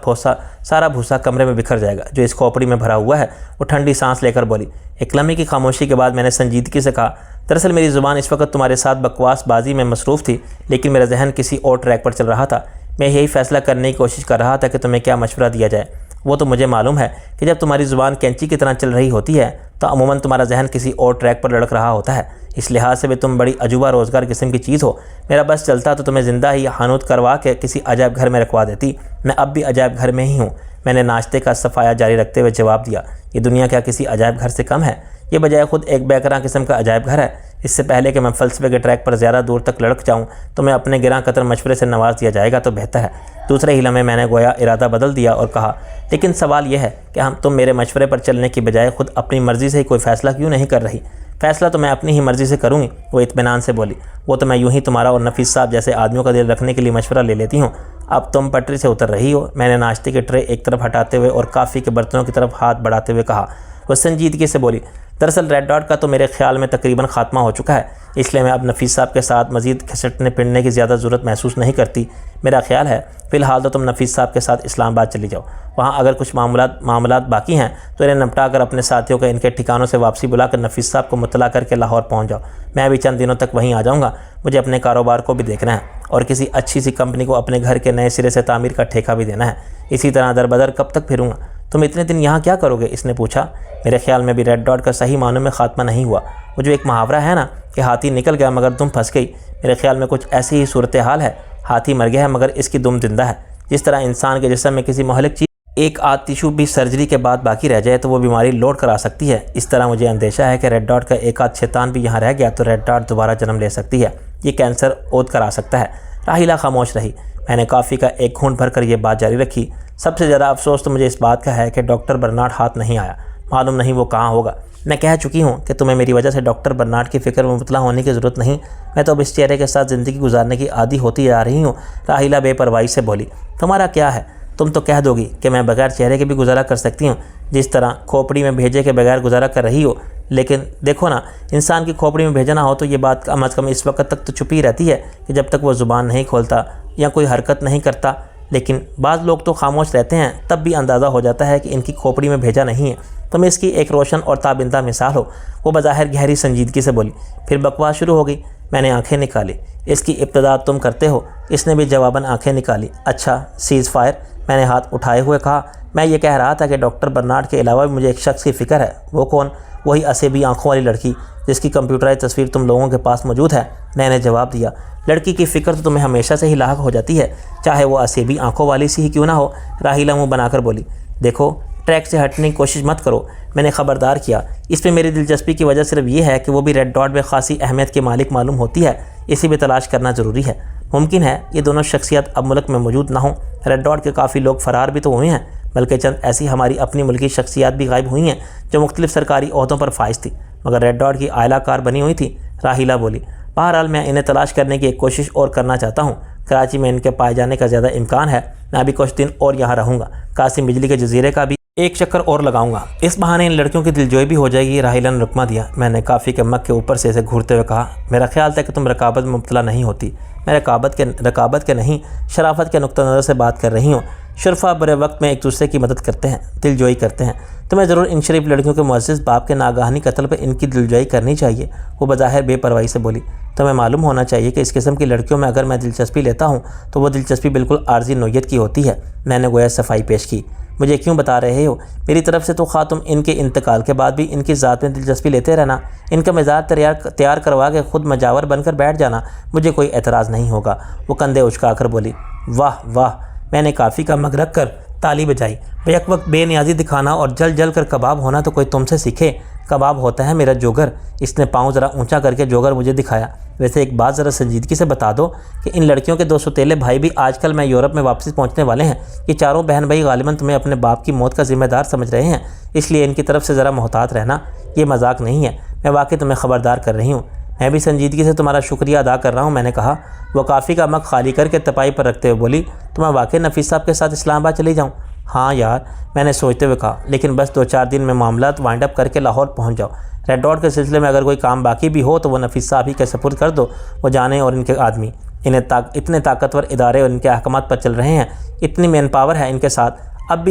भूसा कमरे में बिखर जाएगा जो इस खोपड़ी में भरा हुआ है। वो ठंडी सांस लेकर बोली। एक लम्हे की खामोशी के बाद मैंने संजीदगी से कहा, दरअसल मेरी ज़ुबान इस वक्त तुम्हारे साथ बकवास बाजी में मसरूफ़ थी, लेकिन मेरा जहन किसी और ट्रैक पर चल रहा था। मैं यही फ़ैसला करने की कोशिश कर रहा था कि तुम्हें क्या मशवरा दिया जाए। वो तो मुझे मालूम है कि जब तुम्हारी ज़ुबान कैंची की तरह चल रही होती है तो अमूमन तुम्हारा जहन किसी और ट्रैक पर लड़क रहा होता है। इस लिहाज से भी तुम बड़ी अजूबा रोज़गार किस्म की चीज़ हो। मेरा बस चलता तो तुम्हें ज़िंदा ही हानूत करवा के किसी अजायब घर में रखवा देती। मैं अब भी अजायब घर में ही हूँ। मैंने नाश्ते का सफाया जारी रखते हुए जवाब दिया। ये दुनिया क्या किसी अजायब घर से कम है? ये बजाय खुद एक बेकरां किस्म का अजायब घर है। इससे पहले कि मैं फ़लसफ़े के ट्रैक पर ज़्यादा दूर तक लड़क जाऊँ तो मैं अपने गिरां कतर मशवरे से नवाज दिया जाएगा तो बेहतर है। दूसरे ही लम्हे मैंने गोया इरादा बदल दिया और कहा, लेकिन सवाल यह है कि तुम मेरे मशवरे पर चलने की बजाय खुद अपनी मर्ज़ी से ही कोई फ़ैसला क्यों नहीं कर रही? फ़ैसला तो मैं अपनी ही मर्ज़ी से करूँगी, वो इत्मीनान से बोली। वो तो मैं यूँ ही तुम्हारा और नफीस साहब जैसे आदमियों का दिल रखने के लिए मशवरा ले लेती हूँ। अब तुम पटरी से उतर रही हो। मैंने नाश्ते की ट्रे एक तरफ हटाते हुए और काफ़ी के बर्तनों की तरफ हाथ बढ़ाते हुए कहा। वो संजीदगी से बोली, दरअसल रेड डॉट का तो मेरे ख्याल में तकरीबन ख़ात्मा हो चुका है, इसलिए मैं अब नफीस साहब के साथ मज़ीद खिसटने पिटने की ज़्यादा ज़रूरत महसूस नहीं करती। मेरा ख्याल है फ़िलहाल तो तुम नफीस साहब के साथ इस्लामाबाद चली जाओ। वहाँ अगर कुछ मामलात बाकी हैं तो इन्हें निपटा कर अपने साथियों को इनके ठिकानों से वापसी बुलाकर नफीस साहब को मुतला करके लाहौर पहुँच जाओ। मैं भी चंद दिनों तक वहीं आ जाऊँगा। मुझे अपने कारोबार को भी देखना है और किसी अच्छी सी कंपनी को अपने घर के नए सिरे से तामीर का ठेका भी देना है। इसी तरह दर बदर कब तक फिरूँगा? तुम इतने दिन यहाँ क्या करोगे? इसने पूछा। मेरे ख्याल में भी रेड डॉट का सही मानों में ख़ात्मा नहीं हुआ। वो जो एक मुहावरा है ना कि हाथी निकल गया मगर दुम फंस गई, मेरे ख्याल में कुछ ऐसी ही सूरत हाल है। हाथी मर गया है मगर इसकी दुम जिंदा है। जिस तरह इंसान के जिस्म में किसी मोहलिक चीज़ एक आध टिशू भी सर्जरी के बाद बाकी रह जाए तो वो बीमारी लौट कर आ सकती है, इस तरह मुझे अंदेशा है कि रेड डॉट का एक आध शैतान भी यहाँ रह गया तो रेड डॉट दोबारा जन्म ले सकती है। ये कैंसर ओद कर आ सकता है। राहिला खामोश रही। मैंने कॉफ़ी का एक घूंट भर कर ये बात जारी रखी। सबसे ज़्यादा अफसोस तो मुझे इस बात का है कि डॉक्टर बर्नार्ड हाथ नहीं आया। मालूम नहीं वो कहाँ होगा। मैं कह चुकी हूँ कि तुम्हें मेरी वजह से डॉक्टर बर्नार्ड की फ़िक्र में मुबतला होने की ज़रूरत नहीं। मैं तो अब इस चेहरे के साथ ज़िंदगी गुजारने की आदी होती जा रही हूँ। राहिला बेपरवाही से बोली। तुम्हारा क्या है? तुम तो कह दोगी कि मैं बगैर चेहरे के भी गुजारा कर सकती हूँ, जिस तरह खोपड़ी में भेजे के बगैर गुजारा कर रही हो। लेकिन देखो ना, इंसान की खोपड़ी में भेजना हो तो ये बात कम अज़ कम इस वक्त तक तो छुपी रहती है कि जब तक वो ज़ुबान नहीं खोलता या कोई हरकत नहीं करता। लेकिन बाज़ लोग तो खामोश रहते हैं, तब भी अंदाज़ा हो जाता है कि इनकी खोपड़ी में भेजा नहीं है। तुम इसकी एक रोशन और ताबिंदा मिसाल हो। वो बज़ाहिर गहरी संजीदगी से बोली। फिर बकवास शुरू हो गई। मैंने आंखें निकाली। इसकी इब्तदा तुम करते हो। इसने भी जवाबन आंखें निकाली। अच्छा, सीज़ फायर, मैंने हाथ उठाए हुए कहा। मैं ये कह रहा था कि डॉक्टर बर्नार्ड के अलावा भी मुझे एक शख्स की फ़िक्र है। वो कौन? वही असेबी आंखों वाली लड़की जिसकी कंप्यूटराइज तस्वीर तुम लोगों के पास मौजूद है। मैंने जवाब दिया। लड़की की फ़िक्र तो तुम्हें हमेशा से ही लाहक हो जाती है, चाहे वो असेबी आंखों वाली सी ही क्यों ना हो। राहिला मुँह बनाकर बोली। देखो, ट्रैक से हटने की कोशिश मत करो। मैंने ख़बरदार किया। इस पर मेरी दिलचस्पी की वजह सिर्फ ये है कि वो भी रेड डॉट में ख़ासी अहमियत के मालिक मालूम होती है। इसी भी तलाश करना ज़रूरी है। मुमकिन है ये दोनों शख्सियत अब मुल्क में मौजूद ना हों। रेड डॉट के काफ़ी लोग फ़रार भी तो हुए हैं, बल्कि चंद ऐसी हमारी अपनी मुल्की शख्सियात भी गायब हुई हैं जो मुख्तलिफ सरकारी ओहदों पर फाइज थी, मगर रेड डॉट की आला कार बनी हुई थी। राहिला बोली। बहरहाल मैं इन्हें तलाश करने की एक कोशिश और करना चाहता हूँ। कराची में इनके पाए जाने का ज़्यादा इम्कान है। मैं अभी कुछ दिन और यहाँ रहूँगा। कासिम बिजली के जजीरे का भी एक चक्कर और लगाऊंगा। इस बहाने इन लड़कियों की दिलजोई भी हो जाएगी। राहिला ने रुकमा दिया। मैंने काफ़ी के मग के ऊपर से इसे घूरते हुए कहा। मेरा ख्याल था कि तुम रकाबत में मुब्तला नहीं होती। मैं रकाबत के नहीं, शराफत के नुक्ता नज़र से बात कर रही हूँ। शुरफा बुरे वक्त में एक दूसरे की मदद करते हैं, दिलजोई करते हैं। तुम्हें ज़रूर इन शरीफ लड़कियों के मुअज़्ज़िज़ बाप के नागहानी कत्ल पर इनकी दिलजोई करनी चाहिए। वो बज़ाहिर बेपरवाही से बोली। तुम्हें मालूम होना चाहिए कि इस किस्म की लड़कियों में अगर मैं दिलचस्पी लेता हूँ तो वो दिलचस्पी बिल्कुल आर्जी नोयत की होती है। मैंने गोया सफाई पेश की। मुझे क्यों बता रहे हो? मेरी तरफ से तो खा तुम इनके इंतकाल के बाद भी इनकी ज़ात में दिलचस्पी लेते रहना, इनका मिजाज तैयार करवा के खुद मजावर बनकर बैठ जाना, मुझे कोई एतराज़ नहीं होगा। वो कंधे उचका कर बोली। वाह वाह। मैंने काफ़ी का मग रख कर ताली बजाई। बेक वक्त बेनियाजी दिखाना और जल कर कबाब होना तो कोई तुमसे सीखे। कबाब होता है मेरा जोगर। इसने पाँव ज़रा ऊंचा करके जोगर मुझे दिखाया। वैसे एक बात ज़रा संजीदगी से बता दो कि इन लड़कियों के 2 सौतेले भाई भी आजकल मैं यूरोप में वापस पहुंचने वाले हैं। ये चारों बहन भाई गालिबन तुम्हें अपने बाप की मौत का जिम्मेदार समझ रहे हैं, इसलिए इनकी तरफ से ज़रा मोहतात रहना। ये मजाक नहीं है, मैं वाकई तुम्हें ख़बरदार कर रही हूँ। मैं भी संजीदगी से तुम्हारा शुक्रिया अदा कर रहा हूँ। मैंने कहा। वो काफ़ी का मग खाली करके तपाई पर रखते हुए बोली। तो मैं वाकई नफीस साहब के साथ इस्लामाबाद चली जाऊँ? हाँ यार, मैंने सोचते हुए कहा, लेकिन बस 2-4 दिन में मामलात वाइंड अप करके लाहौर पहुँच जाओ। रेड डॉट के सिलसिले में अगर कोई काम बाकी भी हो तो वो नफीस साहब ही के सपुर्द कर दो। वो जाने और इनके आदमी इतने ताकतवर इदारे और इनके अहकामात पर चल रहे हैं, इतनी मैन पावर है इनके साथ। अब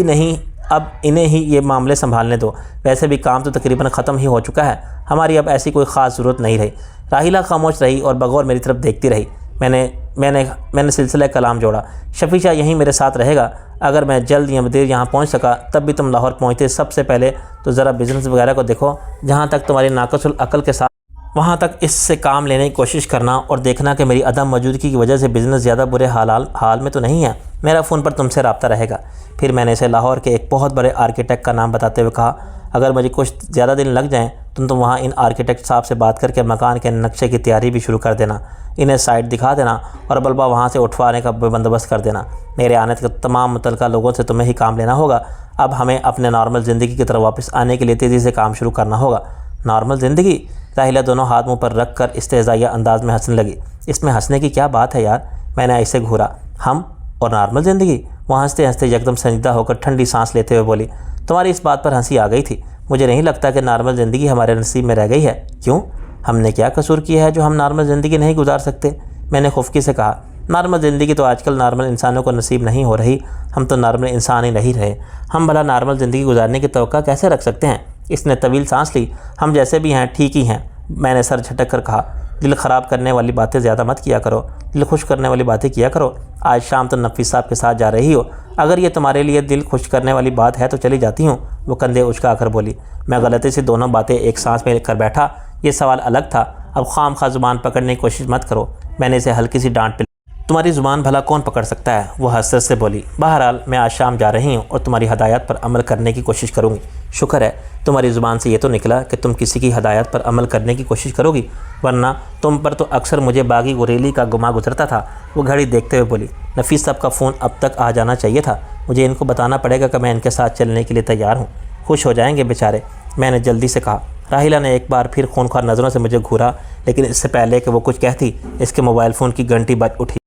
इन्हें ही ये मामले संभालने दो। वैसे भी काम तो तकरीबन ख़त्म ही हो चुका है। हमारी अब ऐसी कोई ख़ास ज़रूरत नहीं रही। राहिला खामोश रही और बगौर मेरी तरफ देखती रही। मैंने सिलसिला कलाम जोड़ा। शफीशा यहीं मेरे साथ रहेगा। अगर मैं जल्द या देर यहाँ पहुँच सका तब भी तुम लाहौर पहुँचते सबसे पहले तो ज़रा बिज़नेस वगैरह को देखो। जहाँ तक तुम्हारी नाक़िसुल अक़ल के साथ वहाँ तक इससे काम लेने की कोशिश करना और देखना कि मेरी अदम मौजूदगी की वजह से बिज़नेस ज़्यादा बुरे हाल में तो नहीं है। मेरा फ़ोन पर तुमसे रब्ता रहेगा। फिर मैंने इसे लाहौर के एक बहुत बड़े आर्किटेक्ट का नाम बताते हुए कहा। अगर मुझे कुछ ज़्यादा दिन लग जाएँ तो वहाँ इन आर्किटेक्ट साहब से बात करके मकान के नक्शे की तैयारी भी शुरू कर देना। इन्हें साइट दिखा देना और बल्बा वहाँ से उठवाने का बंदोबस्त कर देना। मेरे आने तक तमाम मुतल्लिका लोगों से तुम्हें ही काम लेना होगा। अब हमें अपने नॉर्मल ज़िंदगी की तरफ वापस आने के लिए तेज़ी से काम शुरू करना होगा। नॉर्मल ज़िंदगी? राहिला दोनों हाथ मुंह पर रख कर इस्तेज़ाइया अंदाज में हंसने लगी। इसमें हंसने की क्या बात है यार? मैंने ऐसे घूरा। हम और नॉर्मल ज़िंदगी? वह हंसते हंसते एकदम संजीदा होकर ठंडी सांस लेते हुए बोली, तुम्हारी इस बात पर हंसी आ गई थी। मुझे नहीं लगता कि नॉर्मल ज़िंदगी हमारे नसीब में रह गई है। क्यों? हमने क्या कसूर किया है जो हम नॉर्मल ज़िंदगी नहीं गुजार सकते? मैंने खुफकी से कहा, नॉर्मल ज़िंदगी तो आजकल नॉर्मल इंसानों को नसीब नहीं हो रही। हम तो नॉर्मल इंसान ही नहीं रहे। हम भला नॉर्मल ज़िंदगी गुजारने की तवक्का कैसे रख सकते हैं? इसने तवील सांस ली। हम जैसे भी हैं ठीक ही हैं। मैंने सर झटक कर कहा, दिल ख़राब करने वाली बातें ज़्यादा मत किया करो, दिल खुश करने वाली बातें किया करो। आज शाम तो नफ़ीस साहब के साथ जा रही हो। अगर ये तुम्हारे लिए दिल खुश करने वाली बात है तो चली जाती हूँ। वो कंधे उचका कर बोली। मैं गलती से दोनों बातें एक सांस में कर बैठा। ये सवाल अलग था। अब खामखा ज़ुबान पकड़ने की कोशिश मत करो। मैंने इसे हल्की सी डांट पिलाई। तुम्हारी ज़ुबान भला कौन पकड़ सकता है? वो हंसते से बोली। बहरहाल मैं आज शाम जा रही हूँ और तुम्हारी हदायत पर अमल करने की कोशिश करूँगी। शुक्र है तुम्हारी ज़ुबान से ये तो निकला कि तुम किसी की हदायत पर अमल करने की कोशिश करोगी, वरना तुम पर तो अक्सर मुझे बागी गुरेली का गुमा गुजरता था। वो घड़ी देखते हुए बोली, नफीस साहब का फ़ोन अब तक आ जाना चाहिए था। मुझे इनको बताना पड़ेगा कि मैं इनके साथ चलने के लिए तैयार हूँ। खुश हो जाएंगे बेचारे। मैंने जल्दी से कहा। राहिला ने एक बार फिर खूनख्वार नज़रों से मुझे घूरा, लेकिन इससे पहले कि वो कुछ कहती, इसके मोबाइल फ़ोन की घंटी बज उठी।